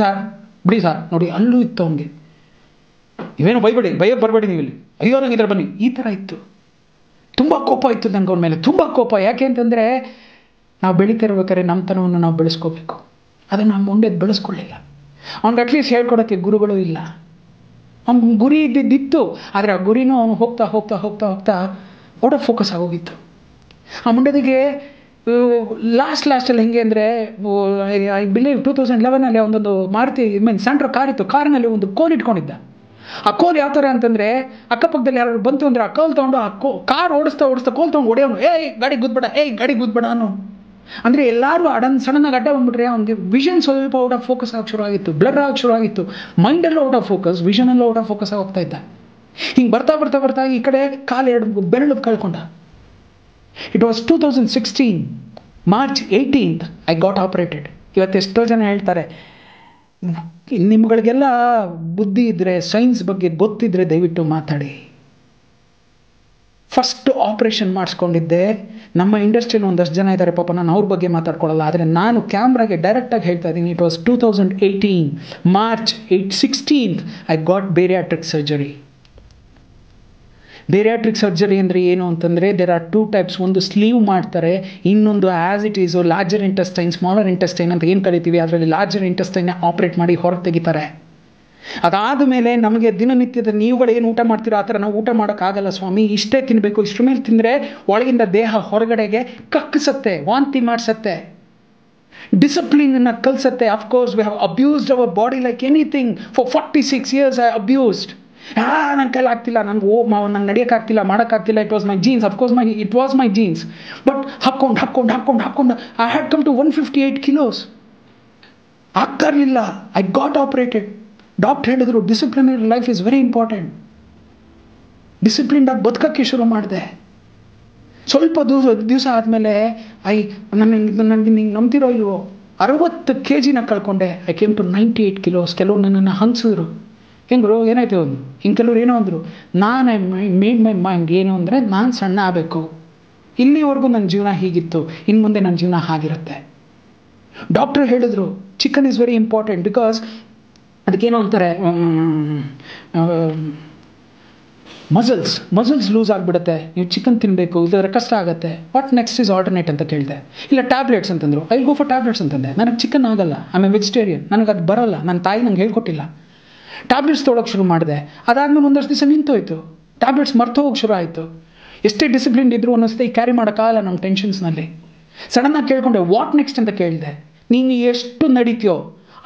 ಸಾರ್ ನೋಡಿ ಅಲ್ಲೂ ಇತ್ತು ಅವನಿಗೆ. ಇವೇನೋ ಬೈಯಕ್ಕೆ ಬರಬೇಡಿ ನೀವು ಇಲ್ಲಿ, ಅಯ್ಯೋ ನಂಗಿದ್ರೆ ಬನ್ನಿ, ಈ ಥರ ಇತ್ತು. ತುಂಬ ಕೋಪ ಇತ್ತು ನನಗೆ ಅವನ ಮೇಲೆ, ತುಂಬ ಕೋಪ. ಯಾಕೆ ಅಂತಂದರೆ ನಾವು ಬೆಳೀತಿರ್ಬೇಕಾದ್ರೆ ನಮ್ಮತನವನ್ನು ನಾವು ಬೆಳೆಸ್ಕೋಬೇಕು. ಅದನ್ನು ನಾವು ಮುಂಡೆದು ಬೆಳೆಸ್ಕೊಳ್ಳಿಲ್ಲ. ಅವ್ನಿಗೆ ಅಟ್ಲೀಸ್ಟ್ ಹೇಳ್ಕೊಡೋಕ್ಕೆ ಗುರುಗಳು ಇಲ್ಲ. ಅವ್ನಿಗೆ ಗುರಿ ಇದ್ದಿದ್ದಿತ್ತು, ಆದರೆ ಆ ಗುರಿನೂ ಅವನು ಹೋಗ್ತಾ ಹೋಗ್ತಾ ಹೋಗ್ತಾ ಹೋಗ್ತಾ ಔಟ್ ಆಫ್ ಫೋಕಸ್ ಆಗೋಗಿತ್ತು. ಆ ಮುಂಡೆದಿಗೆ ಲಾಸ್ಟಲ್ಲಿ ಹೆಂಗೆ ಅಂದರೆ, ಐ ಬಿಲೀವ್ 2011 ಒಂದೊಂದು ಮಾರುತಿ ಸ್ಯಾಂಟ್ರೋ ಕಾರ್ ಇತ್ತು. ಕಾರಿನಲ್ಲಿ ಒಂದು ಕೋಲ್ ಇಟ್ಕೊಂಡಿದ್ದ. ಆ ಕೋಲ್ ಯಾವ ಥರ ಅಂತಂದರೆ, ಅಕ್ಕಪಕ್ಕದಲ್ಲಿ ಯಾರು ಬಂತು ಅಂದರೆ ಆ ಕೋಲ್ ತೊಗೊಂಡು ಆ ಕಾರ್ ಓಡಿಸ್ತಾ ಕೋಲ್ ತೊಗೊಂಡು ಹೊಡೆಯೋನು. ಗಾಡಿ ಗುದ್ಬೇಡ ಅನ್ನೋ. ಅಂದರೆ ಎಲ್ಲರೂ ಸಡನ್ನಾಗಿ ಅಡ್ಡ ಬಂದ್ಬಿಟ್ರೆ ಅವನಿಗೆ ವಿಷನ್ ಸ್ವಲ್ಪ ಔಟ್ ಆಫ್ ಫೋಕಸ್ ಆಗಿ ಶುರು ಆಗಿತ್ತು, ಬ್ಲರ್ ಆಗಿ ಶುರು ಆಗಿತ್ತು. ಮೈಂಡಲ್ಲೂ ಔಟ್ ಆಫ್ ಫೋಕಸ್, ವಿಷನಲ್ಲೂ ಔಟ್ ಆಫ್ ಫೋಕಸ್ ಆಗಿ ಹೋಗ್ತಾ ಇದ್ದ. ಹಿಂಗೆ ಬರ್ತಾ ಈ ಕಡೆ ಕಾಲು 2 ಬೆರಳು ಕಳ್ಕೊಂಡ. It was 2016 March 18th I got operated. ಇವತ್ತು ಎಷ್ಟೋ ಜನ ಹೇಳ್ತಾರೆ, ನಿಮ್ಗಳಿಗೆಲ್ಲ ಬುದ್ಧಿ ಇದ್ದರೆ, ಸೈನ್ಸ್ ಬಗ್ಗೆ ಗೊತ್ತಿದ್ದರೆ ದಯವಿಟ್ಟು ಮಾತಾಡಿ. ಫಸ್ಟ್ ಆಪ್ರೇಷನ್ ಮಾಡಿಸ್ಕೊಂಡಿದ್ದೆ ನಮ್ಮ ಇಂಡಸ್ಟ್ರಿಯಲ್ಲಿ ಒಂದಷ್ಟು ಜನ ಇದ್ದಾರೆ, ಪಾಪ ನಾನು ಅವ್ರ ಬಗ್ಗೆ ಮಾತಾಡ್ಕೊಳ್ಳಲ್ಲ, ಆದರೆ ನಾನು ಕ್ಯಾಮ್ರಾಗೆ ಡೈರೆಕ್ಟಾಗಿ ಹೇಳ್ತಾ ಇದ್ದೀನಿ. It was 2018 March 16th I got bariatric surgery. Bariatric surgery ಅಂದರೆ ಏನು ಅಂತಂದರೆ, ದೇರ್ ಆರ್ 2 types. ಒಂದು ಸ್ಲೀವ್ ಮಾಡ್ತಾರೆ, ಇನ್ನೊಂದು as it Yesu larger intestine, smaller intestine ಅಂತ ಏನು ಕರಿತೀವಿ, ಅದರಲ್ಲಿ ಲಾರ್ಜರ್ ಇಂಟೆಸ್ಟೈನ್ನ ಆಪ್ರೇಟ್ ಮಾಡಿ ಹೊರಗೆ ತೆಗಿತಾರೆ. ಅದಾದ ಮೇಲೆ ನಮಗೆ ದಿನನಿತ್ಯದ ನೀವುಗಳೇನು ಊಟ ಮಾಡ್ತೀರೋ ಆ ಥರ ನಾವು ಊಟ ಮಾಡೋಕ್ಕಾಗಲ್ಲ ಸ್ವಾಮಿ, ಇಷ್ಟೇ ತಿನ್ನಬೇಕು, ಇಷ್ಟರ ಮೇಲೆ ತಿಂದರೆ ಒಳಗಿಂದ ದೇಹ ಹೊರಗಡೆಗೆ ಕಕ್ಕಿಸುತ್ತೆ, ವಾಂತಿ ಮಾಡಿಸುತ್ತೆ, ಡಿಸಿಪ್ಲಿನನ್ನು ಕಲಿಸುತ್ತೆ. Of course we have abused our body like anything. For 46 years I abused. ನನ್ನ ಕೈಲಿ ಆಗ್ತಿಲ್ಲ, ನಂಗೆ ನಂಗೆ ನಡೆಯೋಕ್ಕಾಗ್ತಿಲ್ಲ, ಮಾಡೋಕ್ಕಾಗ್ತಿಲ್ಲ. It was my genes, of course it was my genes. But ಹಾಕ್ಕೊಂಡು I had come to 158 kilos. ಆಗ್ತಾ ಇರಲಿಲ್ಲ. I got operated. ಡಾಕ್ಟರ್ ಹೇಳಿದ್ರು disciplinary life is very important. ಡಿಸಿಪ್ಲಿನ್ಡಾಗಿ ಬದುಕೋಕ್ಕೆ ಶುರು ಮಾಡಿದೆ. ಸ್ವಲ್ಪ ದಿವಸ ಆದಮೇಲೆ ನನಗೆ ನಂಬ್ತಿರೋ ಇಲ್ವೋ 60 kg ಕಳ್ಕೊಂಡೆ. I came to 98 kilos. ಕೆಲವರು ನನ್ನನ್ನು ಹಂಸಿದ್ರು, ಹೆಂಗರು ಏನಾಯ್ತು ಹಿಂಗೆ, ಕೆಲವ್ರು ಏನೋ ಅಂದರು. ನಾನು ಮೇಡ್ ಮೈ ಮೈಂಡ್ ಏನು ಅಂದರೆ, ನಾನು ಸಣ್ಣ ಆಗಬೇಕು. ಇಲ್ಲಿವರೆಗೂ ನನ್ನ ಜೀವನ ಹೀಗಿತ್ತು, ಇನ್ನು ಮುಂದೆ ನನ್ನ ಜೀವನ ಹಾಗಿರುತ್ತೆ. ಡಾಕ್ಟರ್ ಹೇಳಿದ್ರು chicken is very important because ಅದಕ್ಕೇನೋ ಅಂತಾರೆ, ಮಸಲ್ಸ್ ಲೂಸ್ ಆಗಿಬಿಡುತ್ತೆ, ನೀವು ಚಿಕನ್ ತಿನ್ನಬೇಕು, ಇಲ್ಲದ್ರೆ ಕಷ್ಟ ಆಗುತ್ತೆ. ವಾಟ್ ನೆಕ್ಸ್ಟ್ ಇಸ್ ಆಲ್ಟರ್ನೇಟ್ ಅಂತ ಕೇಳಿದೆ. ಇಲ್ಲ ಟ್ಯಾಬ್ಲೆಟ್ಸ್ ಅಂತಂದರು. ಐ ಗೋ ಫಾರ್ ಟ್ಯಾಬ್ಲೆಟ್ಸ್ ಅಂತಂದೆ. ನನಗೆ ಚಿಕನ್ ಆಗಲ್ಲ, ಐ ಆಮ್ ಎ ವೆಜಿಟೇರಿಯನ್, ನನಗೆ ಅದು ಬರೋಲ್ಲ, ನನ್ನ ತಾಯಿ ನಂಗೆ ಹೇಳ್ಕೊಟ್ಟಿಲ್ಲ. ಟ್ಯಾಬ್ಲೆಟ್ಸ್ ತೊಗೊಳಕ್ಕೆ ಶುರು ಮಾಡಿದೆ. ಅದಾದಮೇಲೆ ಒಂದಷ್ಟು ದಿವಸ ನಿಂತೋಯ್ತು, ಟ್ಯಾಬ್ಲೆಟ್ಸ್ ಮರ್ತು ಹೋಗಿ ಶುರು ಆಯಿತು. ಎಷ್ಟೇ ಡಿಸಿಪ್ಲಿನ್ ಇದ್ದರೂ ಅನ್ನಿಸ್ತೆ ಈ ಕ್ಯಾರಿ ಮಾಡೋಕ್ಕಾಗಲ್ಲ ನಮ್ಮ ಟೆನ್ಷನ್ಸ್ನಲ್ಲಿ. ಸಡನ್ನಾಗಿ ಕೇಳ್ಕೊಂಡೆ ವಾಟ್ ನೆಕ್ಸ್ಟ್ ಅಂತ ಕೇಳಿದೆ. ನೀನು ಎಷ್ಟು ನಡೀತೀಯೋ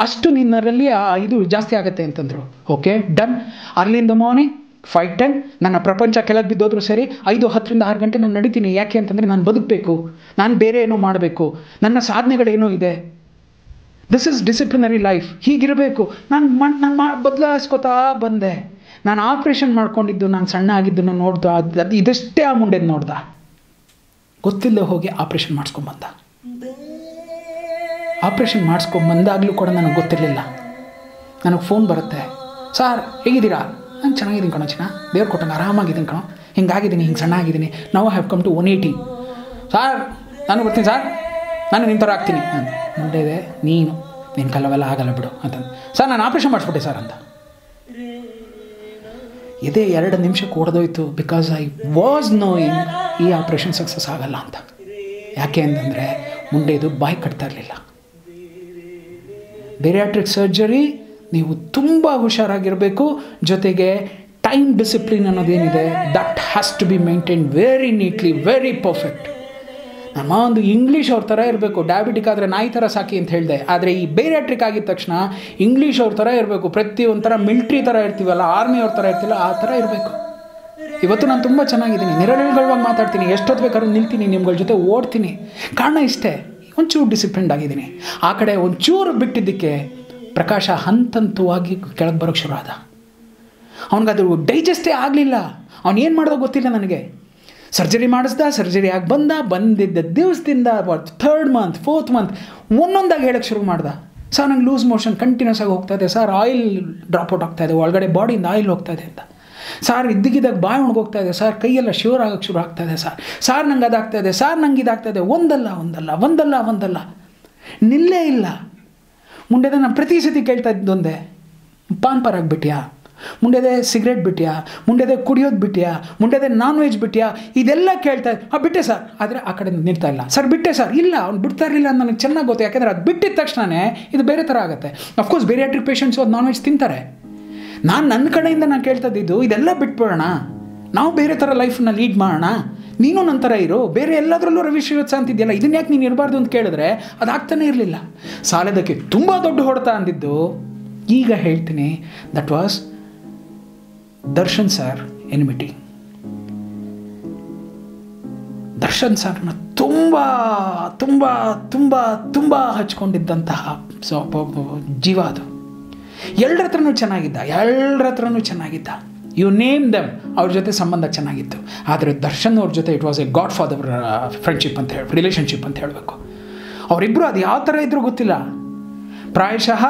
ಅಷ್ಟು ನಿನ್ನಲ್ಲಿ ಇದು ಜಾಸ್ತಿ ಆಗುತ್ತೆ ಅಂತಂದರು. Okay done. ಅರ್ಲಿಂದ ಮಾರ್ನಿಂಗ್ 5-10 ನನ್ನ ಪ್ರಪಂಚ ಕೆಳಗೆ ಬಿದ್ದೋದ್ರು ಸರಿ, 5-10ರಿಂದ 6 ಗಂಟೆ ನಾನು ನಡೀತೀನಿ. ಯಾಕೆ ಅಂತಂದರೆ ನಾನು ಬದುಕಬೇಕು, ನಾನು ಬೇರೆ ಏನೋ ಮಾಡಬೇಕು, ನನ್ನ ಸಾಧನೆಗಳೇನೋ ಇದೆ. This is disciplinary life. ಹೀಗಿರಬೇಕು. ನಾನು ಬದಲಾಯಿಸ್ಕೋತಾ ಬಂದೆ. ನಾನು ಆಪ್ರೇಷನ್ ಮಾಡ್ಕೊಂಡಿದ್ದು, ನಾನು ಸಣ್ಣ ಆಗಿದ್ದನ್ನು ನೋಡ್ದು, ಅದು ಇದಷ್ಟೇ ಆ ಮುಂಡೆದು ನೋಡ್ದ. ಗೊತ್ತಿಲ್ಲದೆ ಹೋಗಿ ಆಪ್ರೇಷನ್ ಮಾಡಿಸ್ಕೊಂಬಂದ. ಆಪ್ರೇಷನ್ ಮಾಡಿಸ್ಕೊಂಬಂದಾಗಲೂ ಕೂಡ ನನಗೆ ಗೊತ್ತಿರಲಿಲ್ಲ. ನನಗೆ ಫೋನ್ ಬರುತ್ತೆ, ಸಾರ್ ಹೇಗಿದ್ದೀರಾ? ನಾನು ಚೆನ್ನಾಗಿದ್ದೀನಿ ಕಣೋ ಚಿನ್ನ, ದೇವ್ರು ಕೊಟ್ಟಂಗೆ ಆರಾಮಾಗಿದ್ದೀನಿ ಕಣೋ, ಹಿಂಗಾಗಿದ್ದೀನಿ, ಹಿಂಗೆ ಸಣ್ಣ ಆಗಿದ್ದೀನಿ. ನಾವು ಹ್ಯಾವ್ ಕಮ್ ಟು 180. ಸಾರ್ ನಾನು ಬರ್ತೀನಿ ಸಾರ್, ನಾನು ನಿಮ್ಮ ಥರ ಆಗ್ತೀನಿ. ಮುಂದೆ ಇದೆ ನಿನ್ನ ಕಲ್ಲವೆಲ್ಲ ಆಗಲ್ಲ ಬಿಡು ಅಂತಂದು. ಸರ್ ನಾನು ಆಪ್ರೇಷನ್ ಮಾಡಿಸ್ಬಿಟ್ಟೆ ಸರ್ ಅಂತ. ಇದೇ 2 ನಿಮಿಷಕ್ಕೆ ಓಡೋಯ್ತು. ಬಿಕಾಸ್ ಐ ವಾಸ್ ನೋಯಿಂಗ್ ಈ ಆಪ್ರೇಷನ್ ಸಕ್ಸಸ್ ಆಗಲ್ಲ ಅಂತ. ಯಾಕೆ ಅಂತಂದರೆ ಮುಂದೆ ಬಾಯಿ ಕಟ್ತಾ ಇರಲಿಲ್ಲ. ಬೇರಿಯಾಟ್ರಿಕ್ ಸರ್ಜರಿ ನೀವು ತುಂಬ ಹುಷಾರಾಗಿರಬೇಕು. ಜೊತೆಗೆ ಟೈಮ್ ಡಿಸಿಪ್ಲಿನ್ ಅನ್ನೋದೇನಿದೆ, that has to be maintain very neatly, very perfect. ನಮ್ಮ ಒಂದು ಇಂಗ್ಲೀಷ್ ಅವ್ರ ಥರ ಇರಬೇಕು. ಡಯಾಬಿಟಿಕ್ ಆದರೆ ನಾಯಿ ಥರ ಸಾಕಿ ಅಂತ ಹೇಳಿದೆ. ಆದರೆ ಈ ಬೇರಿಯಾಟ್ರಿಕ್ ಆಗಿದ ತಕ್ಷಣ ಇಂಗ್ಲೀಷ್ ಅವ್ರ ಥರ ಇರಬೇಕು. ಪ್ರತಿ ಒಂಥರ ಮಿಲ್ಟ್ರಿ ಥರ ಇರ್ತೀವಲ್ಲ, ಆರ್ಮಿ ಅವ್ರ ಥರ ಇರ್ತಿಲ್ಲ, ಆ ಥರ ಇರಬೇಕು. ಇವತ್ತು ನಾನು ತುಂಬ ಚೆನ್ನಾಗಿದ್ದೀನಿ, ನಿರರ್ಗಳವಾಗಿ ಮಾತಾಡ್ತೀನಿ, ಎಷ್ಟೊತ್ತು ಬೇಕಾದ್ರೂ ನಿಲ್ತೀನಿ, ನಿಮ್ಗಳ ಜೊತೆ ಓಡ್ತೀನಿ. ಕಾರಣ ಇಷ್ಟೇ, ಒಂಚೂರು ಡಿಸಿಪ್ಲಿನ್ಡ್ ಆಗಿದ್ದೀನಿ. ಆ ಕಡೆ ಒಂಚೂರು ಬಿಟ್ಟಿದ್ದಕ್ಕೆ ಪ್ರಕಾಶ ಹಂತವಾಗಿ ಕೆಳಗೆ ಬರೋಕ್ಕೆ ಶುರು ಆದ. ಅವನಿಗದು ಡೈಜೆಸ್ಟೇ ಆಗಲಿಲ್ಲ. ಅವನೇನು ಮಾಡೋದೋ ಗೊತ್ತಿಲ್ಲ ನನಗೆ. ಸರ್ಜರಿ ಮಾಡಿಸ್ದ, ಸರ್ಜರಿ ಆಗಿ ಬಂದಿದ್ದ ದಿವಸದಿಂದ 3rd ಮಂತ್ 4th ಮಂತ್ ಒಂದೊಂದಾಗಿ ಹೇಳೋಕ್ಕೆ ಶುರು ಮಾಡ್ದ. ಸರ್ ನಂಗೆ ಲೂಸ್ ಮೋಷನ್ ಕಂಟಿನ್ಯೂಸ್ ಆಗಿ ಹೋಗ್ತಾಯಿದೆ ಸರ್, ಆಯಿಲ್ ಡ್ರಾಪ್ಔಟ್ ಆಗ್ತಾಯಿದೆ, ಒಳಗಡೆ ಬಾಡಿಯಿಂದ ಆಯಿಲ್ ಹೋಗ್ತಾಯಿದೆ ಅಂತ. ಸಾರ್ ಇದ್ದಕ್ಕಿದ್ದಾಗ ಬಾಯಿ ಒಣಗೋಗ್ತಾ ಇದೆ ಸರ್, ಕೈಯೆಲ್ಲ ಶಿವರ್ ಆಗೋಕ್ಕೆ ಶುರು ಆಗ್ತಾಯಿದೆ ಸಾರ್ ನಂಗೆ ಅದಾಗ್ತಾಯಿದೆ, ಸಾರ್ ನಂಗೆ ಇದಾಗ್ತಾಯಿದೆ. ಒಂದಲ್ಲ ನಿಲ್ಲೇ ಇಲ್ಲ. ಮುಂಡೆದೆ ನಾನು ಪ್ರತಿ ಸತಿ ಕೇಳ್ತಾ ಇದ್ದೊಂದೇ, ಪಾನ್ ಪರ್ ಆಗಿಬಿಟ್ಯಾ, ಮುಂಡೆದೆ ಸಿಗರೇಟ್ ಬಿಟ್ಯಾ, ಮುಂಡೆದೆ ಕುಡಿಯೋದು ಬಿಟ್ಯಾ, ಮುಂಡೆದೆ ನಾನ್ ವೆಜ್ ಬಿಟ್ಯಾ, ಇದೆಲ್ಲ ಕೇಳ್ತಾ ಬಿಟ್ಟೆ ಸರ್. ಆದರೆ ಆ ಕಡೆ ನಿಲ್ತಾ ಇಲ್ಲ. ಸರ್ ಬಿಟ್ಟೆ ಸರ್, ಇಲ್ಲ ಅವ್ನು ಬಿಡ್ತಾ ಇರಲಿಲ್ಲ ಅಂತ ನನಗೆ ಚೆನ್ನಾಗಿ ಗೊತ್ತು. ಯಾಕೆಂದರೆ ಅದು ಬಿಟ್ಟಿದ ತಕ್ಷಣವೇ ಇದು ಬೇರೆ ಥರ ಆಗುತ್ತೆ. ಅಫ್ಕೋರ್ಸ್ ಬೇರಿಯಾಟ್ರಿಕ್ ಪೇಷಂಟ್ಸು ಅದು ನಾನ್ ವೆಜ್ ತಿಂತಾರೆ. ನನ್ನ ಕಡೆಯಿಂದ ನಾನು ಕೇಳ್ತಾ ಇದ್ದಿದ್ದು ಇದೆಲ್ಲ ಬಿಟ್ಬಿಡೋಣ, ನಾವು ಬೇರೆ ಥರ ಲೈಫನ್ನ ಲೀಡ್ ಮಾಡೋಣ, ನೀನು ನನ್ನ ಥರ ಇರು, ಬೇರೆ ಎಲ್ಲದರಲ್ಲೂ ರವಿ ಶ್ರೀವತ್ಸ ಅಂತಿದೆಯಲ್ಲ, ಇದನ್ನ ಯಾಕೆ ನೀನು ಇರಬಾರ್ದು ಅಂತ ಕೇಳಿದ್ರೆ ಅದಾಗ್ತಾನೇ ಇರಲಿಲ್ಲ. ಸಾಲದಕ್ಕೆ ತುಂಬ ದೊಡ್ಡ ಹೊಡೆತ ಅಂದಿದ್ದು ಈಗ ಹೇಳ್ತೀನಿ, that was Darshan sir enmity. Darshan ಸರ್ನ ತುಂಬ ತುಂಬ ತುಂಬ ತುಂಬ ಹಚ್ಕೊಂಡಿದ್ದಂತಹ ಜೀವ ಅದು. ಎಲ್ಲರ ಹತ್ರನೂ ಚೆನ್ನಾಗಿದ್ದ, ಯು ನೇಮ್ ದೆಮ್, ಅವ್ರ ಜೊತೆ ಸಂಬಂಧ ಚೆನ್ನಾಗಿತ್ತು. ಆದರೆ ದರ್ಶನ್ ಅವ್ರ ಜೊತೆ it was A god father friendship ಅಂತ ಹೇಳಿ, ರಿಲೇಷನ್ಶಿಪ್ ಅಂತ ಹೇಳಬೇಕು. ಅವರಿಬ್ಬರು ಅದು ಯಾವ ಥರ ಇದ್ರೂ ಗೊತ್ತಿಲ್ಲ. ಪ್ರಾಯಶಃ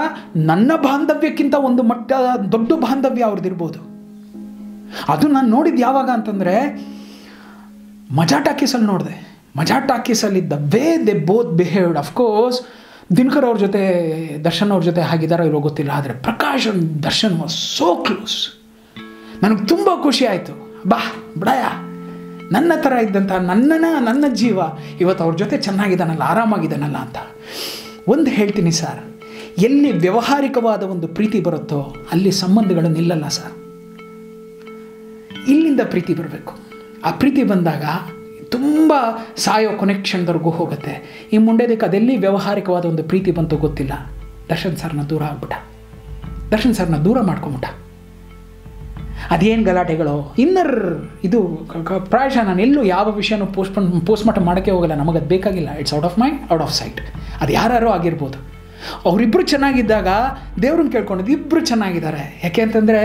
ನನ್ನ ಬಾಂಧವ್ಯಕ್ಕಿಂತ ಒಂದು ಮಟ್ಟ ದೊಡ್ಡ ಬಾಂಧವ್ಯ ಅವ್ರದ್ದಿರ್ಬೋದು. ಅದು ನಾನು ನೋಡಿದ್ದು ಯಾವಾಗ ಅಂತಂದರೆ ಮಜಾ ಟಾಕೀಸಲ್ಲಿ ನೋಡಿದೆ. ಮಜಾ ಟಾಕೀಸಲ್ಲಿದ್ದ ವೇ ದೆ ಬೋತ್ ಬಿಹೇವ್ಡ್. ಅಫ್ಕೋರ್ಸ್ ದಿನಕರ್ ಅವ್ರ ಜೊತೆ ದರ್ಶನ್ ಅವ್ರ ಜೊತೆ ಹಾಗಿದ್ದಾರೋ ಇರೋ ಗೊತ್ತಿಲ್ಲ, ಆದರೆ Prakash Darshan was so close. ನನಗೆ ತುಂಬ ಖುಷಿ ಆಯಿತು. ಬಿಡಯ, ನನ್ನ ಥರ ಇದ್ದಂಥ ನನ್ನ ಜೀವ ಇವತ್ತು ಅವ್ರ ಜೊತೆ ಚೆನ್ನಾಗಿದ್ದಾನಲ್ಲ, ಆರಾಮಾಗಿದ್ದಾನಲ್ಲ ಅಂತ. ಒಂದು ಹೇಳ್ತೀನಿ ಸರ್, ಎಲ್ಲಿ ವ್ಯಾವಹಾರಿಕವಾದ ಒಂದು ಪ್ರೀತಿ ಬರುತ್ತೋ ಅಲ್ಲಿ ಸಂಬಂಧಗಳು ನಿಲ್ಲಲ್ಲ ಸರ್. ಇಲ್ಲಿಂದ ಪ್ರೀತಿ ಬರಬೇಕು. ಆ ಪ್ರೀತಿ ಬಂದಾಗ ತುಂಬ ಸಾಯೋ ಕೊನೆಕ್ಷನ್ವರೆಗೂ ಹೋಗುತ್ತೆ. ಈ ಮುಂಡೆದಕ್ಕೆ ಅದೆಲ್ಲಿ ವ್ಯಾವಹಾರಿಕವಾದ ಒಂದು ಪ್ರೀತಿ ಬಂತು ಗೊತ್ತಿಲ್ಲ. ದರ್ಶನ್ ಸರ್ನ ದೂರ ಆಗ್ಬಿಟ್ಟ, ದರ್ಶನ್ ಸರ್ನ ದೂರ ಮಾಡ್ಕೊಂಬಿಟ್ಟ. ಅದೇನು ಗಲಾಟೆಗಳು ಇನ್ನರ್ ಇದು ಪ್ರಾಯಶಃ ನಾನು ಎಲ್ಲೂ ಯಾವ ವಿಷಯನೂ ಪೋಸ್ಟ್ಮಾರ್ಟಮ್ ಮಾಡೋಕ್ಕೆ ಹೋಗಲ್ಲ. ನಮಗದು ಬೇಕಾಗಿಲ್ಲ. It's out of mind, out off site. ಅದು ಯಾರು ಆಗಿರ್ಬೋದು. ಅವರಿಬ್ಬರು ಚೆನ್ನಾಗಿದ್ದಾಗ ದೇವ್ರನ್ನ ಕೇಳ್ಕೊಂಡಿದ್ದು ಇಬ್ಬರು ಚೆನ್ನಾಗಿದ್ದಾರೆ. ಯಾಕೆ ಅಂತಂದರೆ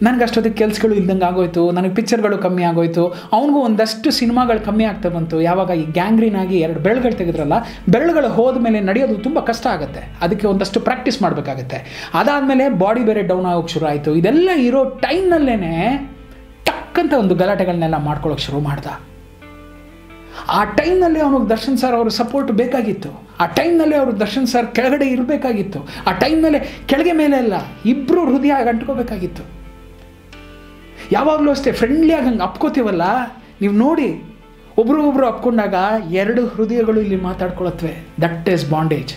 ನನಗೆ ಅಷ್ಟೊತ್ತಿಗೆ ಕೆಲಸಗಳು ಇಲ್ದಂಗೆ ಆಗೋಯ್ತು, ನನಗೆ ಪಿಕ್ಚರ್ಗಳು ಕಮ್ಮಿ ಆಗೋಯ್ತು, ಅವನಿಗೂ ಒಂದಷ್ಟು ಸಿನಿಮಾಗಳು ಕಮ್ಮಿ ಆಗ್ತಾ ಬಂತು. ಯಾವಾಗ ಈ ಗ್ಯಾಂಗ್ರೀನ್ ಆಗಿ 2 ಬೆರಳುಗಳು ತೆಗೆದ್ರಲ್ಲ, ಬೆರಳುಗಳು ಹೋದ ಮೇಲೆ ನಡೆಯೋದು ತುಂಬ ಕಷ್ಟ ಆಗುತ್ತೆ. ಅದಕ್ಕೆ ಒಂದಷ್ಟು ಪ್ರಾಕ್ಟೀಸ್ ಮಾಡಬೇಕಾಗತ್ತೆ. ಅದಾದಮೇಲೆ ಬಾಡಿ ಬೇರೆ ಡೌನ್ ಆಗೋಕ್ಕೆ ಶುರು ಆಯಿತು. ಇದೆಲ್ಲ ಇರೋ ಟೈಮ್ನಲ್ಲೇ ಟಕ್ಕಂತ ಒಂದು ಗಲಾಟೆಗಳನ್ನೆಲ್ಲ ಮಾಡ್ಕೊಳ್ಳೋಕೆ ಶುರು ಮಾಡ್ದ. ಆ ಟೈಮ್ನಲ್ಲಿ ಅವನಿಗೆ ದರ್ಶನ್ ಸರ್ ಅವ್ರ ಸಪೋರ್ಟ್ ಬೇಕಾಗಿತ್ತು. ಆ ಟೈಮ್ನಲ್ಲಿ ಅವರು ದರ್ಶನ್ ಸರ್ ಕೆಳಗಡೆ ಇರಬೇಕಾಗಿತ್ತು. ಆ ಟೈಮ್ನಲ್ಲೇ ಕೆಳಗೆ ಮೇಲೆ ಎಲ್ಲ ಇಬ್ಬರು ಹೃದಯ ಅಂಟ್ಕೋಬೇಕಾಗಿತ್ತು. ಯಾವಾಗಲೂ ಅಷ್ಟೇ ಫ್ರೆಂಡ್ಲಿಯಾಗಿ ಹಂಗೆ ಅಪ್ಕೋತೀವಲ್ಲ, ನೀವು ನೋಡಿ, ಒಬ್ರು ಅಪ್ಕೊಂಡಾಗ 2 ಹೃದಯಗಳು ಇಲ್ಲಿ ಮಾತಾಡ್ಕೊಳತ್ವೆ. That is bondage.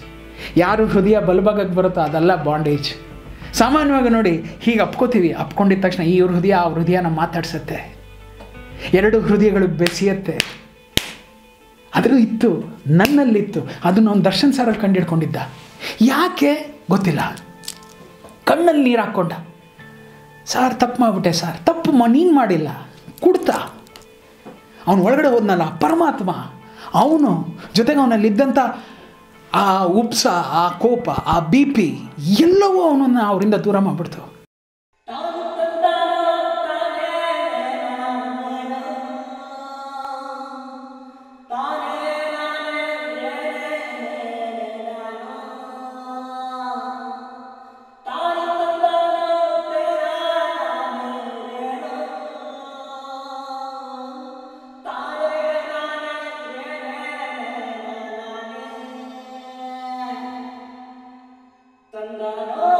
ಯಾರು ಹೃದಯ ಬಲಭಾಗಕ್ಕೆ ಬರುತ್ತೋ ಅದಲ್ಲ ಬಾಂಡೇಜ್. ಸಾಮಾನ್ಯವಾಗಿ ನೋಡಿ, ಹೀಗೆ ಅಪ್ಕೋತೀವಿ, ಅಪ್ಕೊಂಡಿದ್ದ ತಕ್ಷಣ ಈ ಹೃದಯ ಆ ಹೃದಯನ ಮಾತಾಡ್ಸತ್ತೆ, 2 ಹೃದಯಗಳು ಬೆಸೆಯತ್ತೆ. ಆದರೂ ಇತ್ತು, ನನ್ನಲ್ಲಿತ್ತು. ಅದನ್ನು ಅವ್ನು ದರ್ಶನ್ ಸರಲ್ಲಿ ಕಂಡಿಡ್ಕೊಂಡಿದ್ದ. ಯಾಕೆ ಗೊತ್ತಿಲ್ಲ, ಕಣ್ಣಲ್ಲಿ ನೀರು ಹಾಕ್ಕೊಂಡ. ಸಾರ್ ತಪ್ಪು ಮಾಡಿಬಿಟ್ಟೆ ಸರ್. ತಪ್ಪು ನೀನು ಮಾಡಿಲ್ಲ, ಕುಡ್ತ. ಅವನು ಒಳಗಡೆ ಹೋದ್ನಲ್ಲ ಪರಮಾತ್ಮ, ಅವನು ಜೊತೆಗೆ ಅವನಲ್ಲಿದ್ದಂಥ ಆ ಉಪ್ಸ, ಆ ಕೋಪ, ಆ BP ಎಲ್ಲವೂ ಅವನನ್ನು ಅವರಿಂದ ದೂರ ಮಾಡಿಬಿಡ್ತು. ತಂದಾನೋ